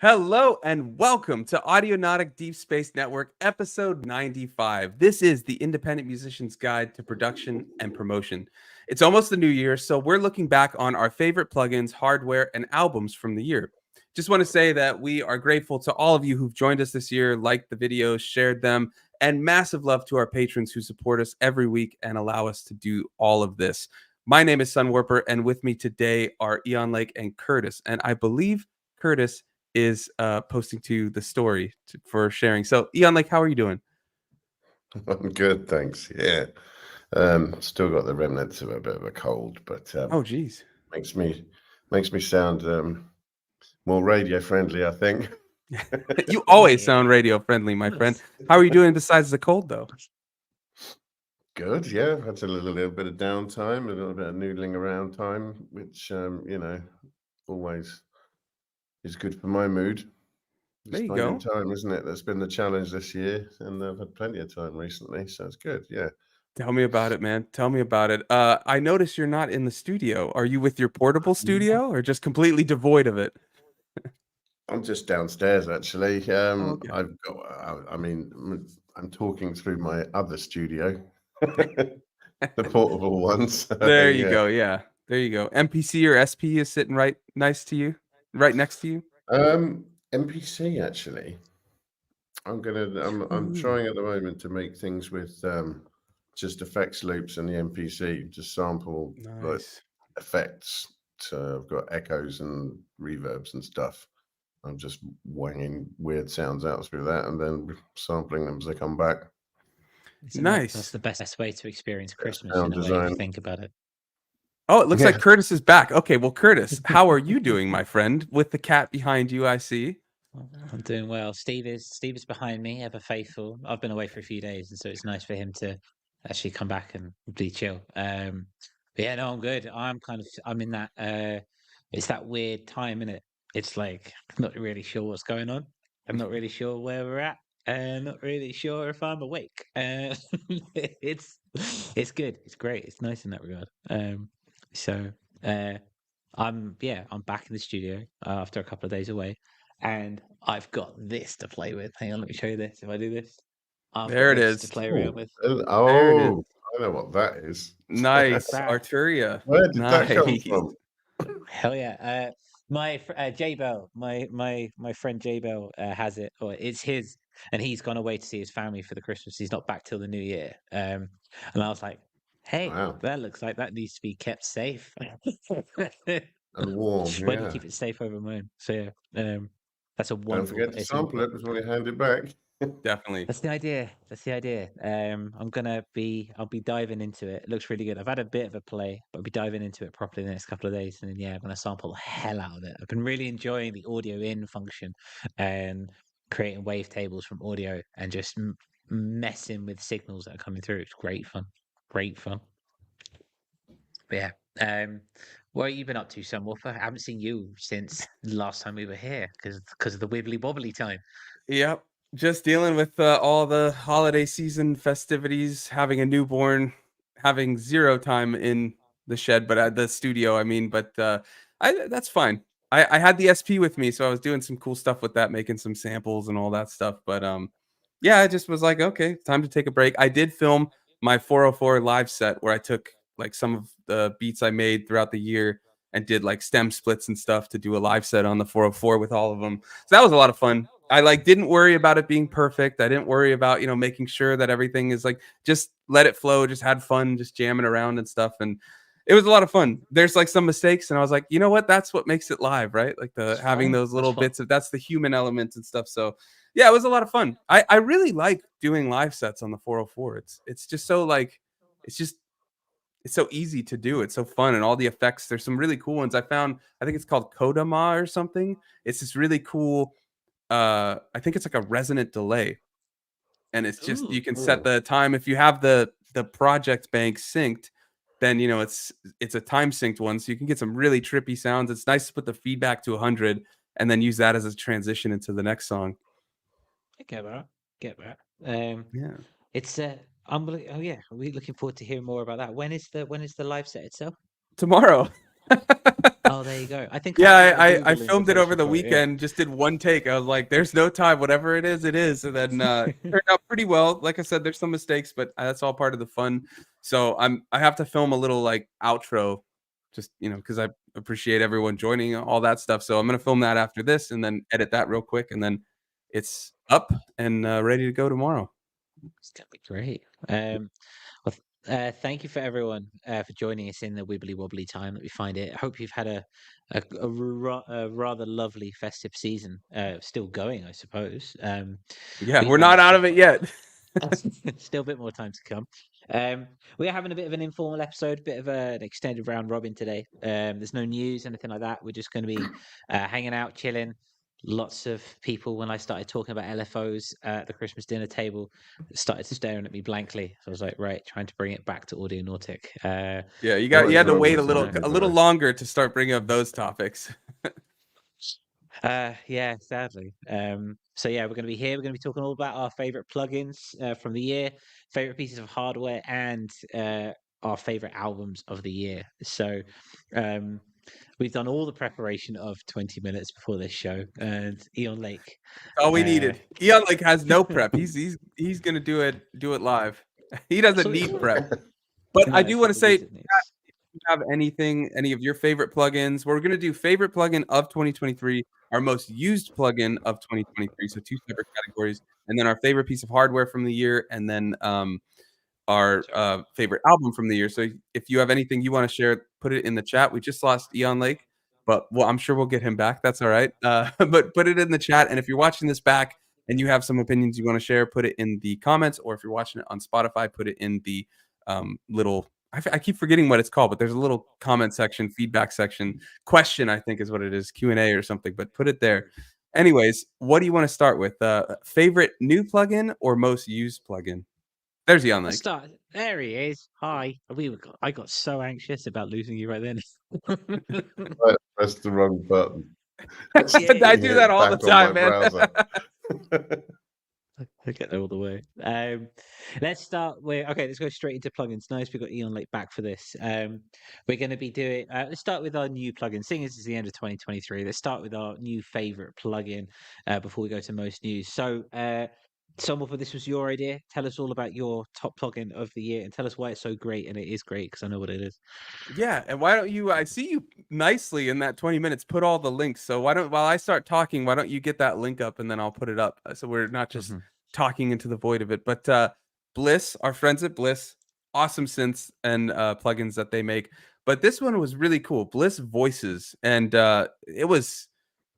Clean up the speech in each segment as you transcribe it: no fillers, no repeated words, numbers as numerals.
Hello and welcome to Audionautic Deep Space Network, episode 95. This is the Independent Musician's Guide to Production and Promotion. It's almost the new year, so we're looking back on our favorite plugins, hardware, and albums from the year. Just want to say that we are grateful to all of you who've joined us this year, liked the videos, shared them, and massive love to our patrons who support us every week and allow us to do all of this. My name is Sunwarper, and with me today are Eon Lake and Curtis. And I believe Curtis is posting to the story for sharing. So, Eon, like, how are you doing? I'm good, thanks. Yeah, still got the remnants of a bit of a cold, but Oh, geez, makes me sound more radio friendly, I think. you always sound radio friendly, my friend. How are you doing besides the cold, though? Good, yeah. I've had a little bit of downtime, a little bit of noodling around time, which always is good for my mood. There Just you finding go. time, isn't it? That's been the challenge this year, and I've had plenty of time recently, so it's good. Yeah. Tell me about it, man. Tell me about it. I notice you're not in the studio. Are you with your portable studio or just completely devoid of it? I'm just downstairs, actually. Oh, okay. I've got. I mean, I'm talking through my other studio, the portable ones. There you Yeah. go. Yeah, there you go. MPC or SP is sitting right nice to you, right next to you. MPC actually. I'm Ooh, trying at the moment to make things with just effects loops and the MPC, just sample like nice. effects. So I've got echoes and reverbs and stuff. I'm just wanging weird sounds out through that and then sampling them as they come back. Isn't that's Nice. the best way to experience Christmas Sound in a way if you design. think about it. Oh, it looks like Yeah. Curtis is back. Okay, well, Curtis, how are you doing, my friend? With the cat behind you, I see. I'm doing well. Steve is behind me, ever faithful. I've been away for a few days, and so it's nice for him to actually come back and be chill. But yeah, no, I'm good. I'm in that it's that weird time, in it. It's like I'm not really sure what's going on. I'm not really sure where we're at. Not really sure if I'm awake. It's it's good. It's great. It's nice in that regard. So I'm back in the studio after a couple of days away, and I've got this to play with. Hang on, let me show you this. If I do this, I've There got it this to is. play around Oh, with. There it is. I know what that is. Nice. That Arturia. Where did that come Nice. from? hell yeah! J Bell, my friend J Bell has it, or it's his, and he's gone away to see his family for the Christmas. He's not back till the new year. And I was like, hey, Wow. that looks like that needs to be kept safe. And warm, Why do you yeah. keep it safe over mine? So yeah, that's a Don't wonderful. forget to sample it before you hand it back. Definitely. That's the idea. That's the idea. I'll be diving into it. It looks really good. I've had a bit of a play, but I'll be diving into it properly the next couple of days. And then, yeah, I'm going to sample the hell out of it. I've been really enjoying the audio in function and creating wavetables from audio and just messing with signals that are coming through. It's great fun. Great fun. But yeah. What have you been up to, Sam Wolfer? I haven't seen you since the last time we were here because of the wibbly wobbly time. Yep. Just dealing with all the holiday season festivities, having a newborn, having zero time in the shed, but at the studio, I mean, but that's fine. I had the SP with me, so I was doing some cool stuff with that, making some samples and all that stuff. But yeah, I just was like, okay, time to take a break. I did film my 404 live set where I took like some of the beats I made throughout the year and did like stem splits and stuff to do a live set on the 404 with all of them. So that was a lot of fun. I like didn't worry about it being perfect. I didn't worry about, making sure that everything is like just let it flow, just had fun, just jamming around and stuff. And it was a lot of fun. There's like some mistakes, and I was like, you know what? That's what makes it live, right? Like It's having fun. those That's little fun. bits of that's the human element and stuff. So yeah, it was a lot of fun. I really like doing live sets on the 404. It's just so like it's just it's so easy to do. It's so fun, and all the effects. There's some really cool ones. I found. I think it's called Kodama or something. It's this really cool. I think it's like a resonant delay, and it's just you Ooh. can set Oh, the time if you have the project bank synced. Then it's a time synced one, so you can get some really trippy sounds. It's nice to put the feedback to 100 and then use that as a transition into the next song. I get that. Get that. Yeah. It's oh yeah, we're looking forward to hearing more about that. When is the live set itself? Tomorrow. Oh, there you go. I think Yeah, I put a I Google filmed it over invitation the for it, yeah. weekend, just did one take. I was like, there's no time, whatever it is, it is. And then it turned out pretty well. Like I said, there's some mistakes, but that's all part of the fun. So I have to film a little like outro, just because I appreciate everyone joining, all that stuff. So I'm gonna film that after this and then edit that real quick, and then it's up and ready to go tomorrow. It's gonna be great. Well, thank you for everyone for joining us in the wibbly wobbly time that we find it. I hope you've had a rather lovely festive season. Still going, I suppose. Yeah, we we're not managed out to of it yet. still a bit more time to come. We are having a bit of an informal episode, bit of an extended round robin today. There's no news, anything like that. We're just going to be hanging out, chilling. Lots of people, when I started talking about LFOs at the Christmas dinner table, started staring at me blankly. So I was like, right, trying to bring it back to Audionautic. Yeah, you What had is to wrong wait with that, a little anyway? longer to start bringing up those topics. Yeah, sadly. So yeah, we're going to be here. We're going to be talking all about our favorite plugins from the year, favorite pieces of hardware, and our favorite albums of the year. So we've done all the preparation of 20 minutes before this show, and Eon Lake. All we Uh, needed. Eon like has no prep. He's gonna do it live. He doesn't Absolutely need not. prep. But I No, do it's want what to the say, wizard needs. have any of your favorite plugins? We're gonna do favorite plugin of 2023, our most used plugin of 2023. So two separate categories, and then our favorite piece of hardware from the year, and then our favorite album from the year. So if you have anything you want to share, put it in the chat. We just lost Eon Lake, but I'm sure we'll get him back. That's all right. But put it in the chat. And if you're watching this back and you have some opinions you want to share, put it in the comments. Or if you're watching it on Spotify, put it in the little. I keep forgetting what it's called, but there's a little comment section, feedback section, question. I think is what it is, Q&A or something. But put it there. Anyways, what do you want to start with? Favorite new plugin or most used plugin? There's Eon Let's Lake. start. There he is. Hi. I got so anxious about losing you right then. I pressed the wrong button. I Sticking do it that all the back on my time, man. browser. I get there all the way. Let's start with let's go straight into plugins. Nice, we've got Eon Lake back for this. We're going to be doing. Let's start with our new plugin. Seeing as it's the end of 2023, let's start with our new favorite plugin before we go to most news. So, Somewhat, this was your idea. Tell us all about your top plugin of the year, and tell us why it's so great. And it is great because I know what it is. Yeah, and why don't you? I see you nicely in that 20 minutes. Put all the links. So while I start talking, why don't you get that link up and then I'll put it up. So we're not just talking into the void of it. But Bliss, our friends at Bliss, awesome synths and plugins that they make. But this one was really cool. Bliss Voices, and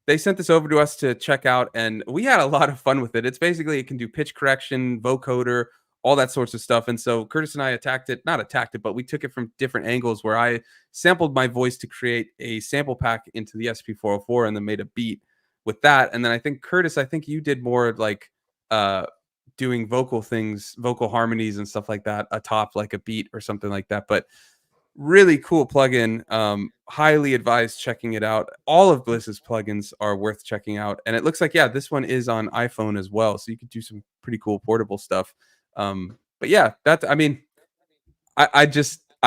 they sent this over to us to check out, and we had a lot of fun with it. It's basically it can do pitch correction, vocoder, all that sorts of stuff. And so Curtis and I not attacked it, but we took it from different angles where I sampled my voice to create a sample pack into the SP404 and then made a beat with that. And then I think Curtis, you did more like doing vocal things, vocal harmonies and stuff like that atop like a beat or something like that. But really cool plugin. Highly advised checking it out. All of Bliss's plugins are worth checking out. And it looks like, yeah, this one is on iPhone as well. So you could do some pretty cool portable stuff. But yeah, I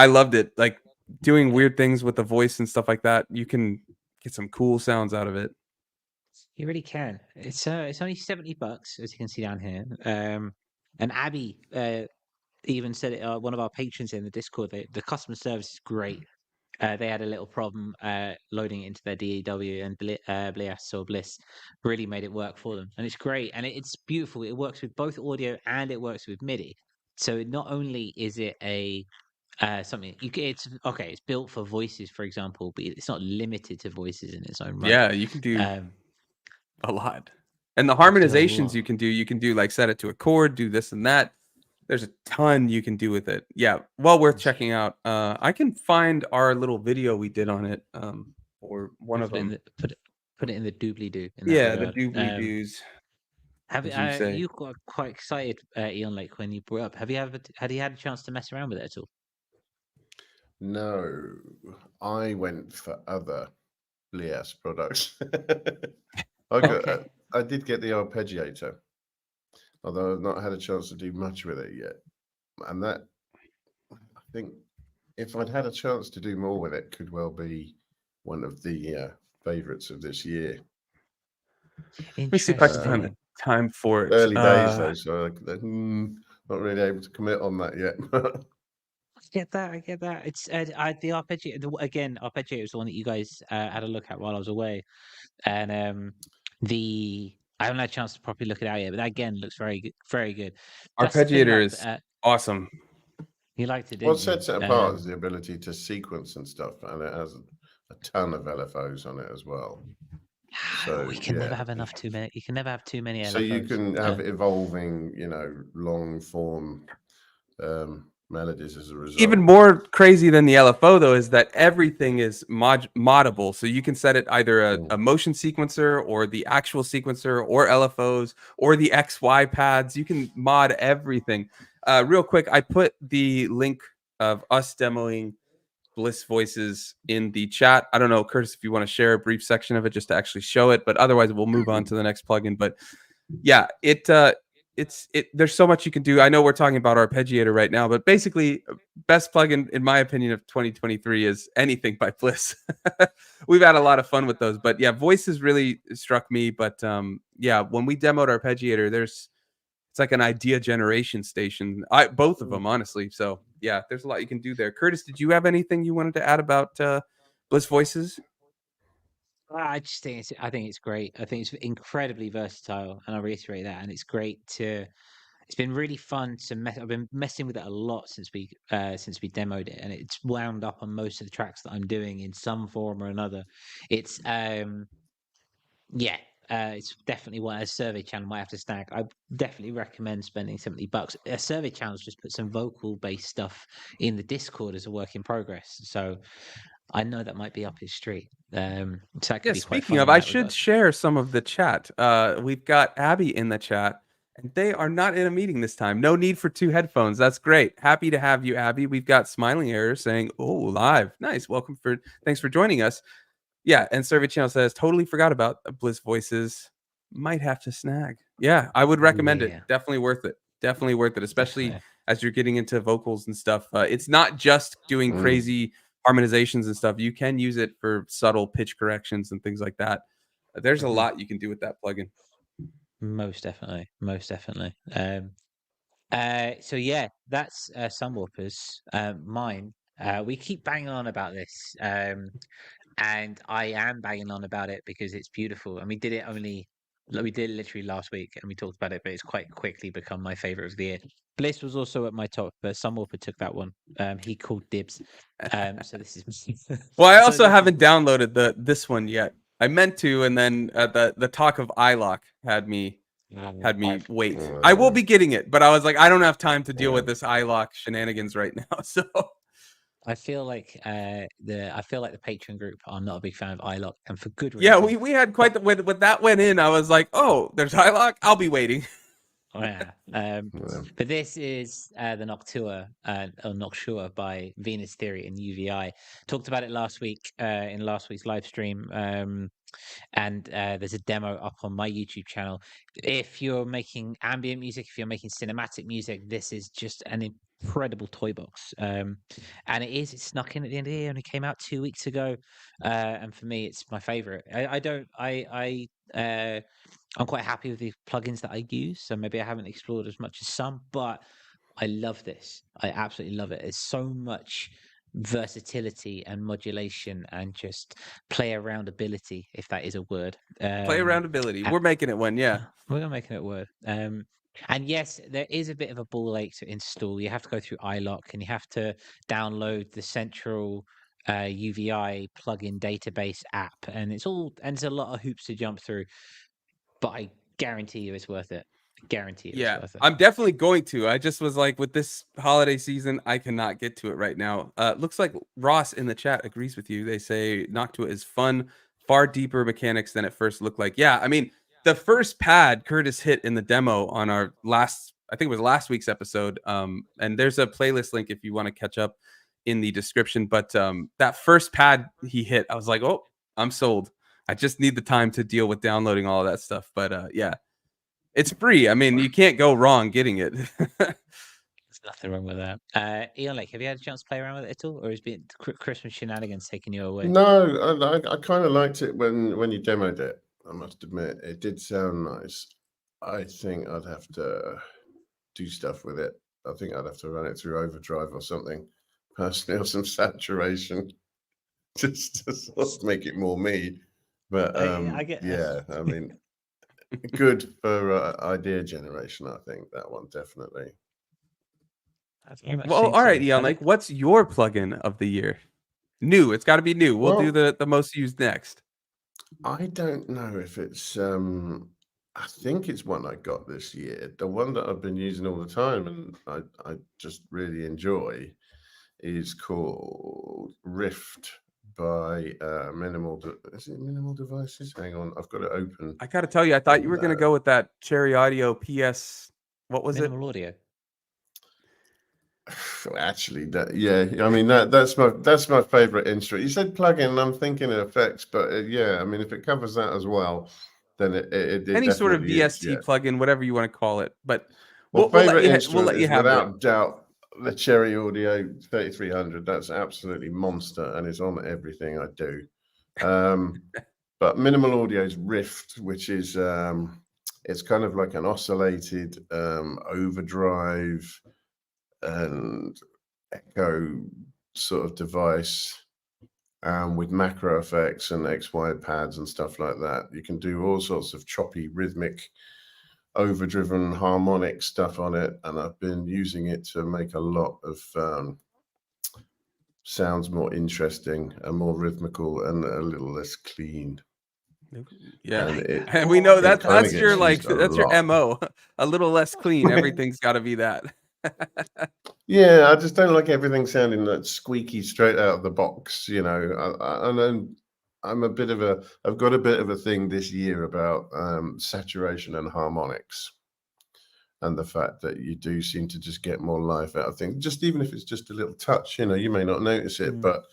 loved it. Like doing weird things with the voice and stuff like that. You can get some cool sounds out of it. You really can. It's only $70, as you can see down here. And Abby even said it. One of our patrons in the Discord, the customer service is great. They had a little problem loading it into their DAW, and Bliss really made it work for them, and it's great, and it's beautiful. It works with both audio and it works with MIDI. So not only is it a something it's okay, it's built for voices, for example, but it's not limited to voices in its own right. Yeah, you can do a lot. And the you can do a harmonizations lot. you can do like set it to a chord, do this and that. There's a ton you can do with it. Yeah, well worth checking out. I can find our little video we did on it, or one of them. Put it in the doobly doo. Yeah, the doobly doos. Have as you say. you got quite excited, Eon Lake, when you brought it up? Had you had a chance to mess around with it at all? No, I went for other Bliss products. I did get the arpeggiator, although I've not had a chance to do much with it yet. And that, I think, if I'd had a chance to do more with it, could well be one of the favorites of this year. Let me see if I can find Interesting. the time for it. Early days though, so not really able to commit on that yet. I get that. It's the arpeggio again. Arpeggio was the one that you guys had a look at while I was away, and I haven't had a chance to properly look it out yet. But that again looks very good, very good. That's the thing Arpeggiator about is awesome. you liked it, didn't What you? sets it apart is the ability to sequence and stuff, and it has a ton of LFOs on it as well. So you can never have enough too many. You can never have too many LFOs. So you can have evolving, long form melodies as a result. Even more crazy than the LFO though is that everything is moddable, so you can set it either a motion sequencer or the actual sequencer or LFOs or the XY pads. You can mod everything. Real quick, I put the link of us demoing Bliss Voices in the chat. I don't know, Curtis, if you want to share a brief section of it just to actually show it, but otherwise we'll move on to the next plugin. But yeah, there's so much you can do. I know we're talking about Arpeggiator right now, but basically best plugin in my opinion of 2023 is anything by Bliss. We've had a lot of fun with those, but yeah, Voices really struck me. But yeah, when we demoed Arpeggiator, it's like an idea generation station. Both of them, honestly. So yeah, there's a lot you can do there. Curtis, did you have anything you wanted to add about Bliss Voices? I just think I think it's great. I think it's incredibly versatile, and I reiterate that. And it's great to. It's been really fun to mess. I've been messing with it a lot since we demoed it, and it's wound up on most of the tracks that I'm doing in some form or another. It's it's definitely one a survey channel might have to snag. I definitely recommend spending $70. A survey channel's just put some vocal based stuff in the Discord as a work in progress. So I know that might be up his street. So that could be quite speaking fun of, in I that should regard. share some of the chat. We've got Abby in the chat, and they are not in a meeting this time. No need for 2 headphones. That's great. Happy to have you, Abby. We've got Smiling Error saying, "Oh, live, nice. Thanks for joining us." Yeah, and Survey Channel says, "Totally forgot about Bliss Voices. Might have to snag." Yeah, I would recommend it. Yeah. Definitely worth it. Definitely worth it, especially Definitely. as you're getting into vocals and stuff. It's not just doing crazy harmonizations and stuff. You can use it for subtle pitch corrections and things like that. There's a lot you can do with that plugin. Most definitely. Most definitely. So yeah, that's Sunwarpers. Mine. We keep banging on about this. And I am banging on about it because it's beautiful. And we did it literally last week, and we talked about it, but it's quite quickly become my favorite of the year. Bliss was also at my top, but Sunwarper took that one. He called dibs. So this is Well, I also haven't downloaded this one yet. I meant to, and then the talk of iLock had me wait. I will be getting it, but I was like, I don't have time to deal with this iLock shenanigans right now. So I feel like the Patreon group are not a big fan of iLock, and for good reason. yeah, we had quite when that went in. I was like, oh, there's iLock. I'll be waiting. Oh, yeah. But this is the Noctua or Noctua by Venus Theory and UVI. Talked about it last week in last week's live stream. And there's a demo up on my YouTube channel. If you're making ambient music, if you're making cinematic music, this is just an incredible toy box. And it snuck in at the end of the year, and it came out 2 weeks ago. And for me, it's my favorite. I'm quite happy with the plugins that I use, so maybe I haven't explored as much as some, but I love this. I absolutely love it. There's so much versatility and modulation and just play around ability, if that is a word. Play around ability. We're making it one, yeah. We're making it word. And yes, there is a bit of a ball ache to install. You have to go through iLock, and you have to download the central UVI plugin database app, and there's a lot of hoops to jump through. But I guarantee you it's worth it. It's worth it. I'm definitely going to. I just was like, with this holiday season, I cannot get to it right now. Looks like Ross in the chat agrees with you. They say Noctua is fun, far deeper mechanics than it first looked like. Yeah, I mean, the first pad Curtis hit in the demo on our I think it was last week's episode. And there's a playlist link if you want to catch up in the description. But that first pad he hit, I was like, oh, I'm sold. I just need the time to deal with downloading all of that stuff. But yeah, it's free. I mean, you can't go wrong getting it. Nothing wrong with that. Eon Lake, have you had a chance to play around with it at all, or has been Christmas shenanigans taking you away? No, I kind of liked it when you demoed it. I must admit, it did sound nice. I think I'd have to do stuff with it. I think I'd have to run it through overdrive or something, personally, or some saturation, just to sort of make it more me. But I get. yeah, I mean, good for idea generation. I think that one definitely. I very much Well, think all right, so. Eon, like, what's your plugin of the year? New. It's got to be new. We'll do Well, the most used next. I don't know if it's I think it's one I got this year. The one that I've been using all the time and I just really enjoy is called Rift by is it Minimal Devices? Hang on, I've got it open. I got to tell you, I thought you on were going to that. go with that Cherry Audio PS. What was Minimal audio. Actually, I mean that's my favorite instrument. You said plugin, and I'm thinking of effects, but yeah, I mean if it covers that as well, then it Any sort of definitely is. VST Yeah. plugin, whatever you want to call it. But Well, we'll favorite let instrument you is have it. without doubt the Cherry Audio 3300. That's absolutely monster, and it's on everything I do. But Minimal Audio's Rift, which is it's kind of like an oscillated overdrive and echo sort of device with macro effects and XY pads and stuff like that. You can do all sorts of choppy, rhythmic, overdriven harmonic stuff on it, and I've been using it to make a lot of sounds more interesting and more rhythmical and a little less clean. Yeah, and, and we know that that's your that's your MO. A little less clean. Everything's got to be that. Yeah, I just don't like everything sounding like squeaky straight out of the box, you know. And then I've got a bit of a thing this year about saturation and harmonics, and the fact that you do seem to just get more life out of things. Just even if it's just a little touch, you know, you may not notice it, but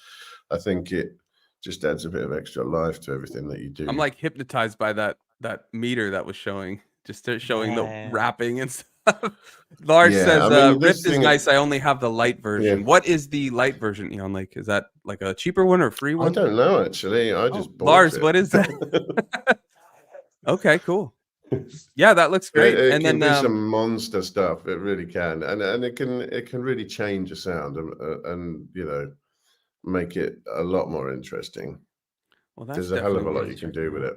I think it just adds a bit of extra life to everything that you do. I'm like hypnotized by that meter that was showing, just showing the wrapping and stuff. Lars says, I mean, Rift is nice. I only have the light version. Yeah. What is the light version, Eon? Like, is that like a cheaper one or a free one? I don't know, actually. I just bought Lars, it. what is that? Okay, cool. Yeah, that looks great. It can do some monster stuff. It really can, and it can really change a sound and you know, make it a lot more interesting. Well, that's There's a hell of a lot you can do with it.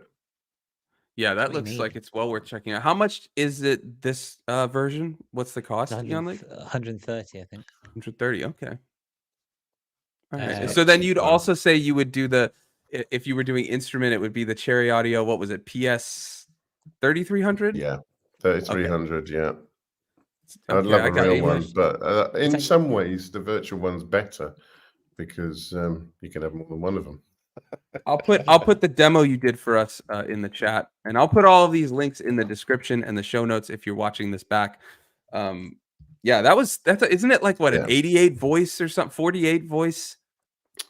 Yeah, that looks like it's well worth checking out. How much is it this version? What's the cost? 130, I think. 130. Okay. All right. So then you'd also say you would do if you were doing instrument, it would be the Cherry Audio. What was it? PS 3300? Yeah, 3300. Okay. Yeah. Okay, I'd love a real one, but in some ways the virtual one's better because you can have more than one of them. I'll put the demo you did for us in the chat, and I'll put all of these links in the description and the show notes if you're watching this back. Yeah, isn't it like what an 88 voice or something? 48 voice.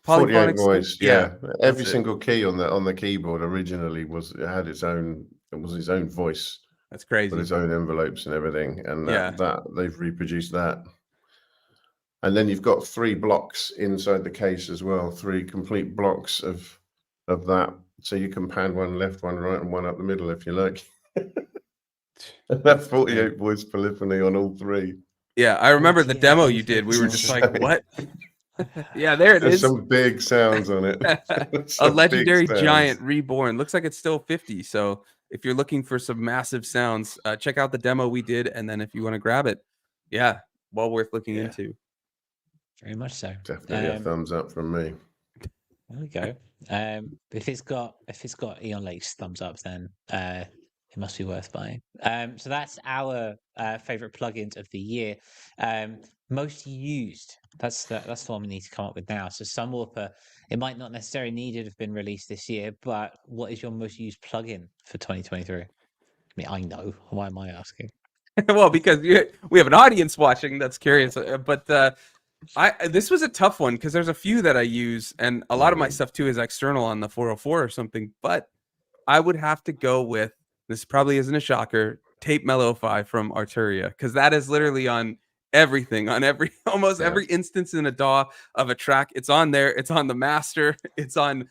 48 voice. Yeah. Every single key on the keyboard originally had its own. It was its own voice. That's crazy. With its own envelopes and everything, and that they've reproduced that. And then you've got 3 blocks inside the case as well, 3 complete blocks of that, so you can pan one left, one right, and one up the middle if you like. And that 48 voice polyphony on all 3. Yeah, I remember the demo you did. We were just like, what? Yeah, there it is. There's some big sounds on it. A legendary giant reborn. Looks like it's still 50. So if you're looking for some massive sounds, check out the demo we did. And then if you want to grab it, yeah, well worth looking into. Very much so. Definitely a thumbs up from me. There we go. If it's got Eon Lake's thumbs up, then it must be worth buying. So that's our favorite plugins of the year. Most used. That's the one we need to come up with now. So Sunwalker, it might not necessarily need to have been released this year, but what is your most used plugin for 2023? I mean, I know. Why am I asking? Well, because we have an audience watching that's curious. But this was a tough one because there's a few that I use, and a lot of my stuff too is external on the 404 or something. But I would have to go with, this probably isn't a shocker, Tape Mellowify from Arturia, because that is literally on everything on almost Yeah. every instance in a DAW of a track. It's on there. It's on the master. It's on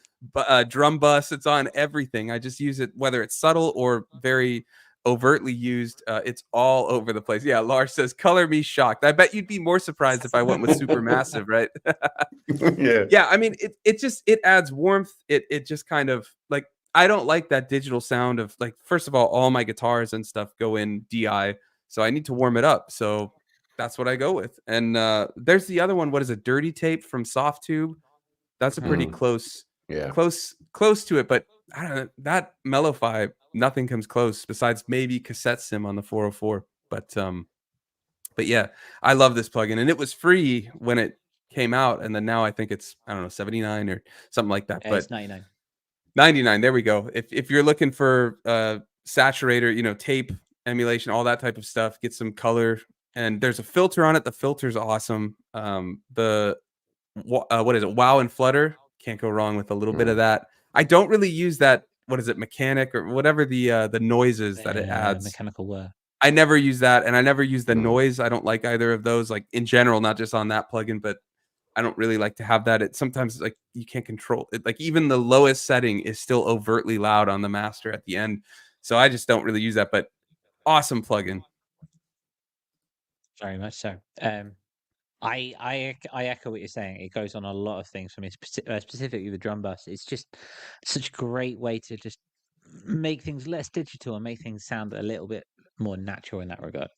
drum bus. It's on everything. I just use it, whether it's subtle or very overtly used. It's all over the place. Yeah, Lars says, "Color me shocked." I bet you'd be more surprised if I went with Supermassive, right? Yeah. Yeah, I mean, it adds warmth. It just kind of like, I don't like that digital sound of, like, first of all my guitars and stuff go in DI, so I need to warm it up. So that's what I go with. And there's the other one. What is it? Dirty Tape from Softtube. That's a pretty Mm. close Yeah. close to it, but I don't know, that Mellowfi, nothing comes close besides maybe Cassette Sim on the 404. But yeah, I love this plugin, and it was free when it came out, and then now I think it's, I don't know, 79 or something like that. But It's 99. 99, there we go. If you're looking for saturator, you know, tape emulation, all that type of stuff, get some color, and there's a filter on it. The filter's awesome. What is it? Wow and Flutter. Can't go wrong with a little bit of that. I don't really use that. What is it? Mechanic or whatever the noises that it adds. Mechanical whir. I never use that, and I never use the noise. I don't like either of those, like, in general, not just on that plugin, but I don't really like to have that. It sometimes, like, you can't control it. Like, even the lowest setting is still overtly loud on the master at the end. So I just don't really use that, but awesome plugin. Very much so. I echo what you're saying. It goes on a lot of things for me, specifically the drum bus. It's just such a great way to just make things less digital and make things sound a little bit more natural in that regard.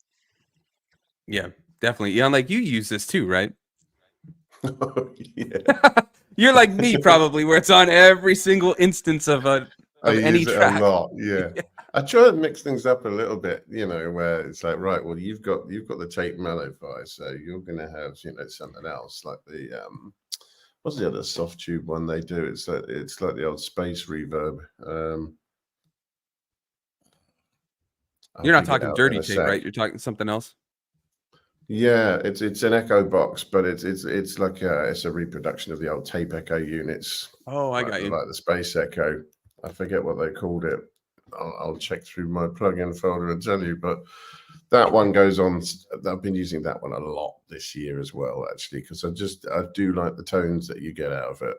Yeah, definitely. Yeah, like, you use this too, right? Yeah. You're like me, probably, where it's on every single instance of any use it track. a lot. Yeah. I try to mix things up a little bit, you know, where it's like, right, well, you've got the tape Mellowfi, so you're gonna have, you know, something else like the what's the other Softtube one they do? It's like the old space reverb. You're not talking Dirty Tape, right? You're talking something else. Yeah, it's an echo box, but it's like it's a reproduction of the old tape echo units. Oh, I got you. Like the space echo. I forget what they called it. I'll check through my plugin folder and tell you. But that one goes on. I've been using that one a lot this year as well, actually, because I do like the tones that you get out of it.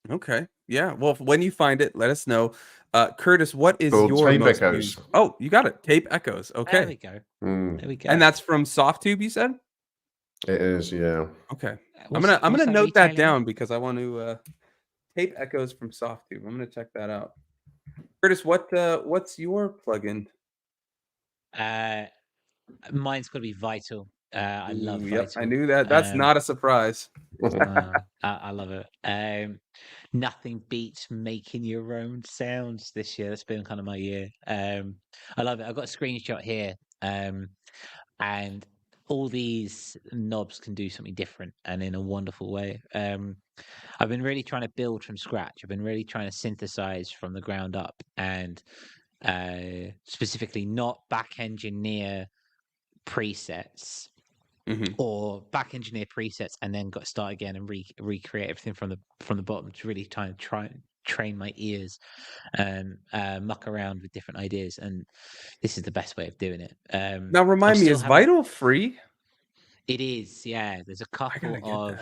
Okay. Yeah. Well, when you find it, let us know. Curtis, what is Called your Tape most Echoes. used? Oh, you got it. Tape Echoes. There Okay. we go. Mm, There we go. And that's from Softtube, you said? it is, yeah. Okay. What's I'm gonna that note that retailing? down because I want to Tape Echoes from Softtube. I'm gonna check that out. Curtis, what's your plugin? Mine's got to be Vital. I love Ooh, Vital. yep, I knew that. That's not a surprise. I love it. Nothing beats making your own sounds this year. That's been kind of my year. I love it. I've got a screenshot here, and all these knobs can do something different and in a wonderful way. I've been really trying to build from scratch. I've been really trying to synthesize from the ground up, and specifically not back engineer presets. Or back engineer presets and then got to start again and recreate everything from the bottom, to really try and train my ears and muck around with different ideas. And this is the best way of doing it. Now remind me, is Vital free? It is, yeah. There's a couple of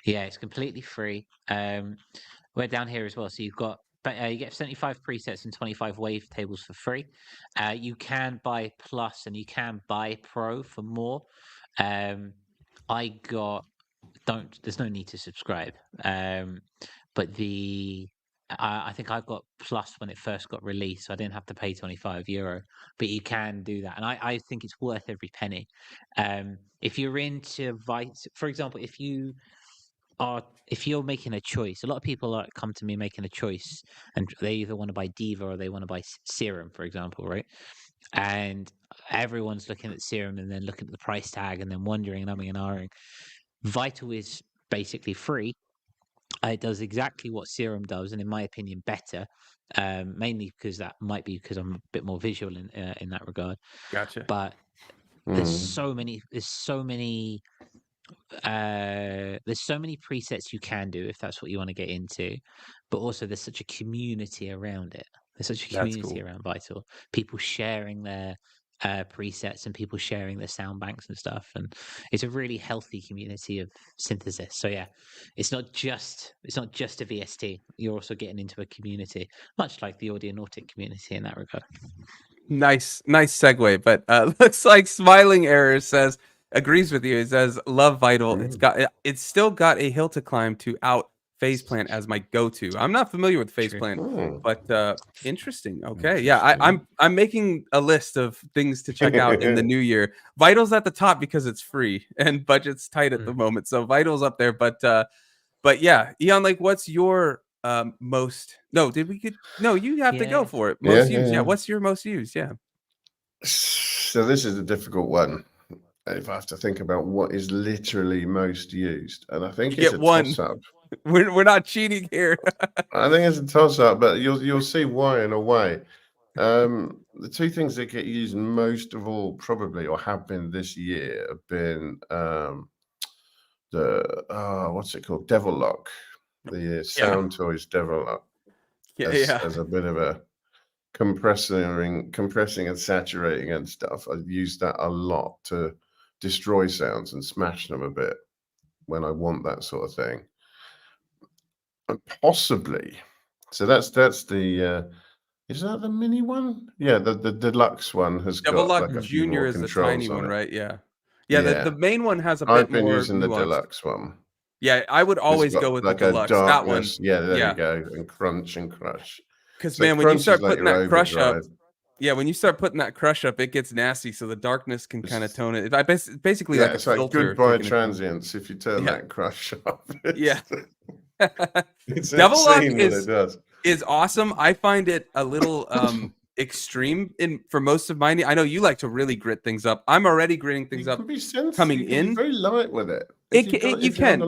yeah, it's completely free. We're down here as well, so you've got. But you get 75 presets and 25 wavetables for free. You can buy Plus and you can buy Pro for more. There's no need to subscribe. But I think I got Plus when it first got released, so I didn't have to pay €25. But you can do that, and I think it's worth every penny. If you're into for example, if you're making a choice, a lot of people come to me making a choice, and they either want to buy Diva or they want to buy Serum, for example, right? And everyone's looking at Serum and then looking at the price tag and then wondering and umming and ahhing. Vital is basically free. It does exactly what Serum does, and in my opinion, better. Mainly because that might be because I'm a bit more visual in that regard. Gotcha. But there's so many presets you can do if that's what you want to get into, but also there's such a community around it. There's such a community around Vital. People sharing their presets and people sharing their sound banks and stuff, and it's a really healthy community of synthesis. So yeah, it's not just a VST. You're also getting into a community, much like the Audionautic community in that regard. Nice segue. But looks like Smiling Error says agrees with you. It says love Vital. It's still got a hill to climb to out Phase Plant as my go-to. I'm not familiar with Phase Plant, but interesting. Okay, yeah, I'm making a list of things to check out in the new year. Vital's at the top because it's free and budget's tight at the moment, so Vital's up there. But yeah, Eon, like, what's your most? No, you have to go for it. Most used. Yeah, what's your most used? Yeah. So this is a difficult one. If I have to think about what is literally most used, and I think it's a toss-up. We're not cheating here. I think it's a toss-up, but you'll see why in a way. The two things that get used most of all, probably, or have been this year, have been the what's it called, Devil Lock, the Sound Toys Devil Lock. As a bit of a compressing and saturating and stuff. I've used that a lot to destroy sounds and smash them a bit when I want that sort of thing. And possibly, so that's the is that the mini one? Yeah, the deluxe one has Devil got Lock like a few Junior more is the controls tiny on one, it. right? Yeah. The main one has a bit I've been more using the nuanced. deluxe one. Yeah, I would always go with like the deluxe. That one. Yeah, there you go. And crunch and crush. Because man, when you start putting that crush up, when you start putting that crush up, it gets nasty. So the darkness can kind of tone it. Basically, like a it's like filter. Goodbye Transients. If you turn that crush up, it's Devil Lock is awesome. I find it a little extreme for most of mine. I know you like to really grit things up. I'm already gritting things up. Coming in, be very light with it. You can,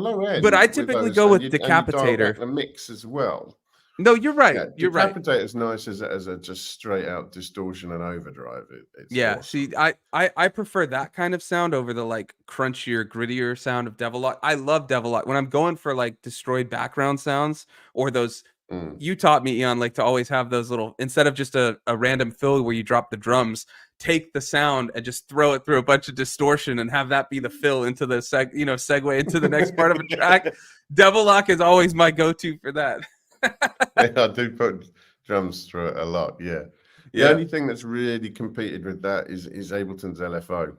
but I typically go with Decapitator. The mix as well. No, you're right. You're right. Decapitator is nice as a just straight out distortion and overdrive. It's awesome. See, I prefer that kind of sound over the like crunchier, grittier sound of Devil Lock. I love Devil Lock when I'm going for like destroyed background sounds or those. You taught me, Eon, like to always have those little, instead of just a random fill where you drop the drums, take the sound and just throw it through a bunch of distortion and have that be the fill into the segue into the next part of a track. Devil Lock is always my go-to for that. I do put drums through it a lot. The only thing that's really competed with that is Ableton's LFO.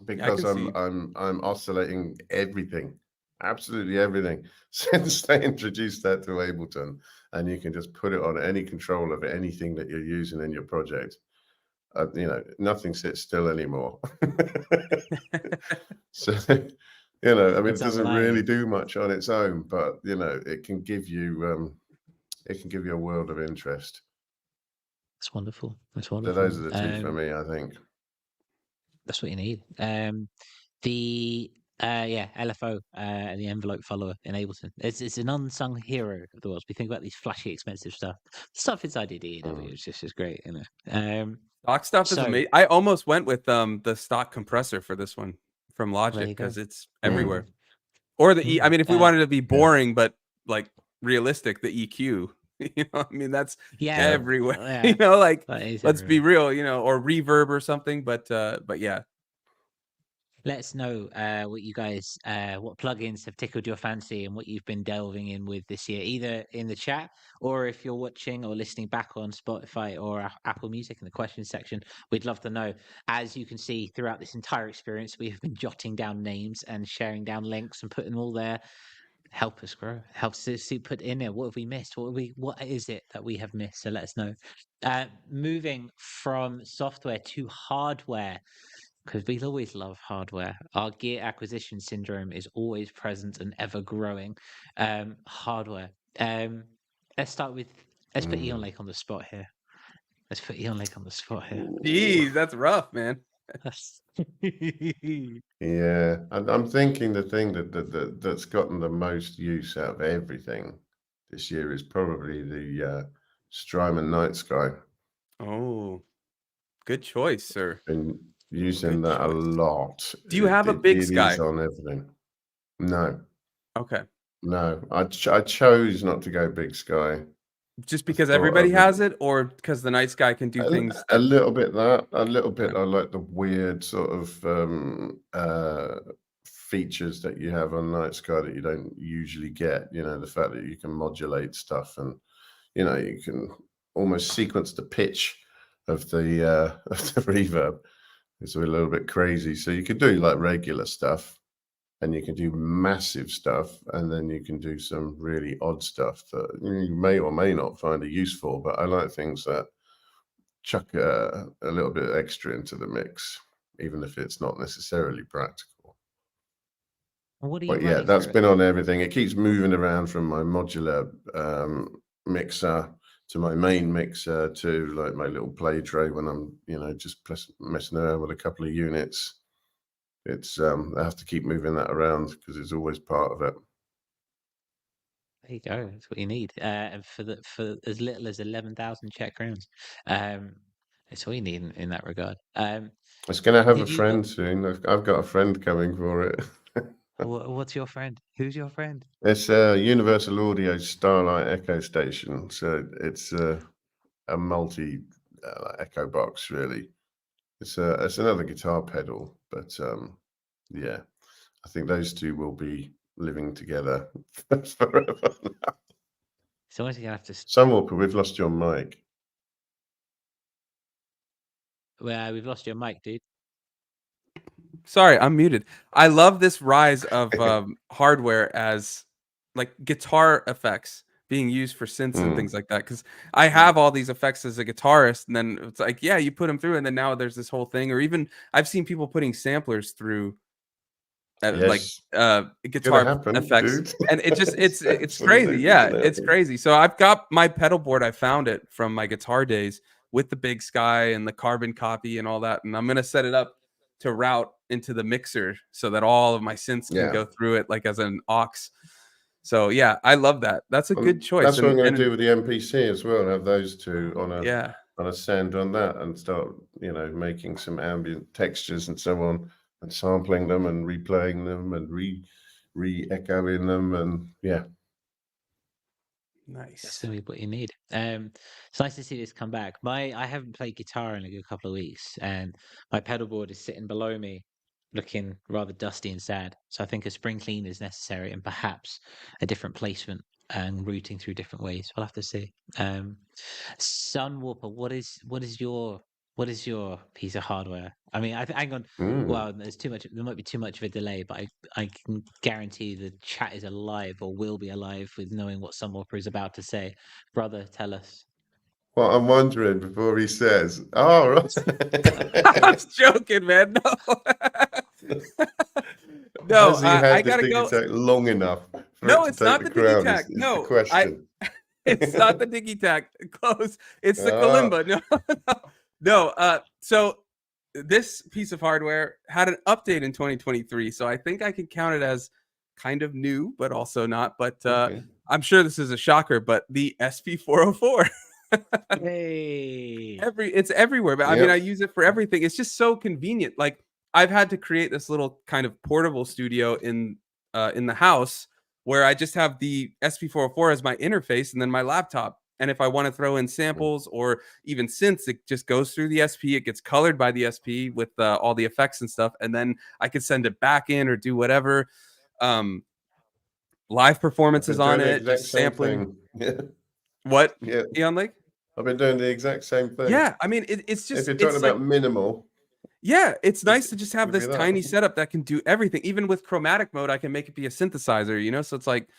Because I'm oscillating everything, absolutely everything, since they introduced that to Ableton, and you can just put it on any control of anything that you're using in your project. Nothing sits still anymore. So I mean, it doesn't really do much on its own, but it can give you a world of interest. That's wonderful. So those are the two for me, I think. That's what you need. The LFO, the envelope follower in Ableton. It's an unsung hero of the world. We think about these flashy, expensive stuff. The stuff inside the DAW is just great, Stock stuff is amazing. I almost went with the stock compressor for this one from Logic because it's everywhere. Or the I mean, if we wanted to be boring but like realistic, the EQ. I mean, that's everywhere. Let's be real. Or reverb or something. But yeah. Let us know what you guys, what plugins have tickled your fancy and what you've been delving in with this year, either in the chat or if you're watching or listening back on Spotify or Apple Music in the questions section. We'd love to know. As you can see throughout this entire experience, we have been jotting down names and sharing down links and putting them all there. Help us grow. Helps us to put in there. What have we missed? What is it that we have missed? So let us know. Moving from software to hardware, because we always love hardware. Our gear acquisition syndrome is always present and ever growing. Hardware. Let's put Eon Lake on the spot here. Jeez, that's rough, man. Yeah, I'm thinking the thing that's gotten the most use out of everything this year is probably the Strymon Night Sky. Oh, good choice, sir. Been using that a lot. Do you have a Big Sky? It is on everything. No. Okay. No, I chose not to go Big Sky. Just I because thought I everybody would. has it, or because the nice guy can do things A that little bit that, a little bit. Yeah. I like the weird sort of features that you have on Night Sky that you don't usually get. You know, the fact that you can modulate stuff, and you know, you can almost sequence the pitch of the of the reverb. It's a little bit crazy. So you could do like regular stuff, and you can do massive stuff, and then you can do some really odd stuff that you may or may not find a use for. But I like things that chuck a little bit extra into the mix, even if it's not necessarily practical. What are you But yeah, running that's through it? been on everything. It keeps moving around from my modular mixer to my main mixer to like my little play tray when I'm, you know, just messing around with a couple of units. It's I have to keep moving that around because it's always part of it. There you go. That's what you need. And for as little as 11,000 Czech crowns, that's all you need in that regard. It's going to have a Did you? friend soon. I've got a friend coming for it. What's your friend? Who's your friend? It's a Universal Audio Starlight Echo Station, so it's a multi echo box. Really, it's another guitar pedal, but yeah, I think those two will be living together forever. So always gonna have to. Sunwalker, we've lost your mic. Well, we've lost your mic, dude. Sorry, I'm muted. I love this rise of hardware as like guitar effects being used for synths and things like that. Because I have all these effects as a guitarist, and then it's like, yeah, you put them through, and then now there's this whole thing. Or even I've seen people putting samplers through like Yes, gonna guitar happen, effects, dude. and it just it's crazy. Absolutely Yeah, gonna it's happen. crazy. So I've got my pedal board. I found it from my guitar days with the Big Sky and the carbon copy and all that, and I'm gonna set it up to route into the mixer so that all of my synths can Yeah. go through it like as an aux. So yeah, I love that. That's a good choice. That's what I'm going to And do with the MPC as well. Have those two on yeah, a send on that, and start, you know, making some ambient textures and so on, and sampling them and replaying them and re-echoing them, and yeah. That's nice. gonna be what you need. It's nice to see this come back. I haven't played guitar in a good couple of weeks, and my pedal board is sitting below me, looking rather dusty and sad. So I think a spring clean is necessary, and perhaps a different placement and routing through different ways. We'll have to see. Sunwalker, what is your piece of hardware? I mean, hang on. Well, there's too much. There might be too much of a delay, but I can guarantee the chat is alive or will be alive with knowing what Sunwalker is about to say. Brother, tell us. Well, I'm wondering before he says, "Oh, I right." was joking, man. No, no, Has he had I the gotta go. Digitech long enough for it No, to it's take not the the crown? Digitech. Is the No, question. it's not the Digitech. Close. It's the Ah, Kalimba. No, no. So this piece of hardware had an update in 2023, so I think I can count it as kind of new, but also not. But okay. I'm sure this is a shocker, but the SP404. Hey, It's everywhere, but I mean, I Yep. use it for everything. It's just so convenient. Like I've had to create this little kind of portable studio in the house where I just have the SP404 as my interface and then my laptop. And if I want to throw in samples or even synths, it just goes through the SP. It gets colored by the SP with all the effects and stuff, and then I could send it back in or do whatever. Um, Live I've performances been on doing the it, exact just same sampling. thing. Yeah. What, Yeah. Eon Lake? I've been doing the exact same thing. Yeah, I mean, it's If just you're talking like about minimal, yeah, it's this nice to just have would be this that. tiny setup that can do everything. Even with chromatic mode, I can make it be a synthesizer, you know? So it's like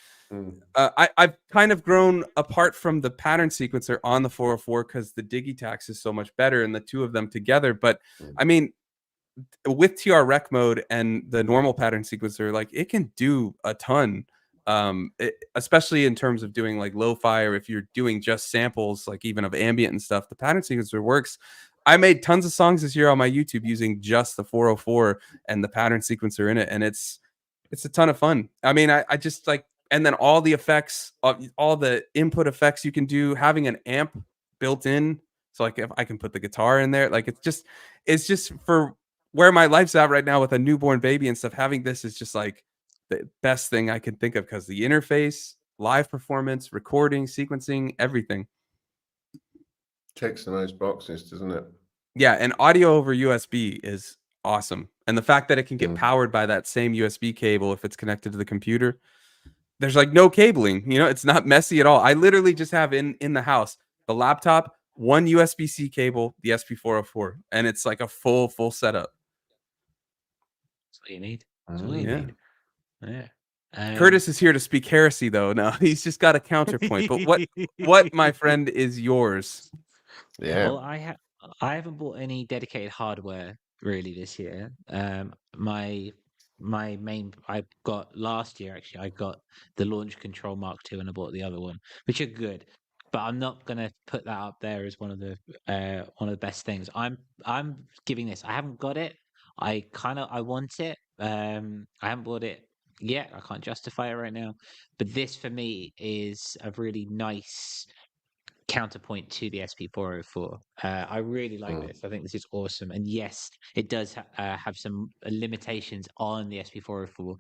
I've kind of grown apart from the pattern sequencer on the 404 because the Digitax is so much better and the two of them together. But I mean, with TR Rec mode and the normal pattern sequencer, like it can do a ton. Especially in terms of doing like lo-fi, or if you're doing just samples, like even of ambient and stuff, the pattern sequencer works. I made tons of songs this year on my YouTube using just the 404 and the pattern sequencer in it, and it's a ton of fun. I mean, I just like, and then all the effects, all the input effects you can do, having an amp built in, so like if I can put the guitar in there, like it's just for where my life's at right now with a newborn baby and stuff. Having this is just like the best thing I can think of because the interface, live performance, recording, sequencing, everything. Ticks in those boxes, doesn't it? Yeah, and audio over USB is awesome. And the fact that it can get Mm. powered by that same USB cable if it's connected to the computer. There's like no cabling, it's not messy at all. I literally just have in the house the laptop, one USB-C cable, the SP404, and it's like a full setup. That's what you need. That's all you Yeah. need. Yeah. Curtis is here to speak heresy, though. No, he's just got a counterpoint. But what, my friend, is yours? Yeah. Well, I haven't bought any dedicated hardware really this year. My main I got last year actually. I got the Launch Control Mark II, and I bought the other one, which are good. But I'm not gonna put that up there as one of the best things. I'm giving this. I haven't got it. I want it. I haven't bought it yet. I can't justify it right now. But this for me is a really nice counterpoint to the SP404. I really like this. I think this is awesome. And yes, it does have some limitations on the SP404,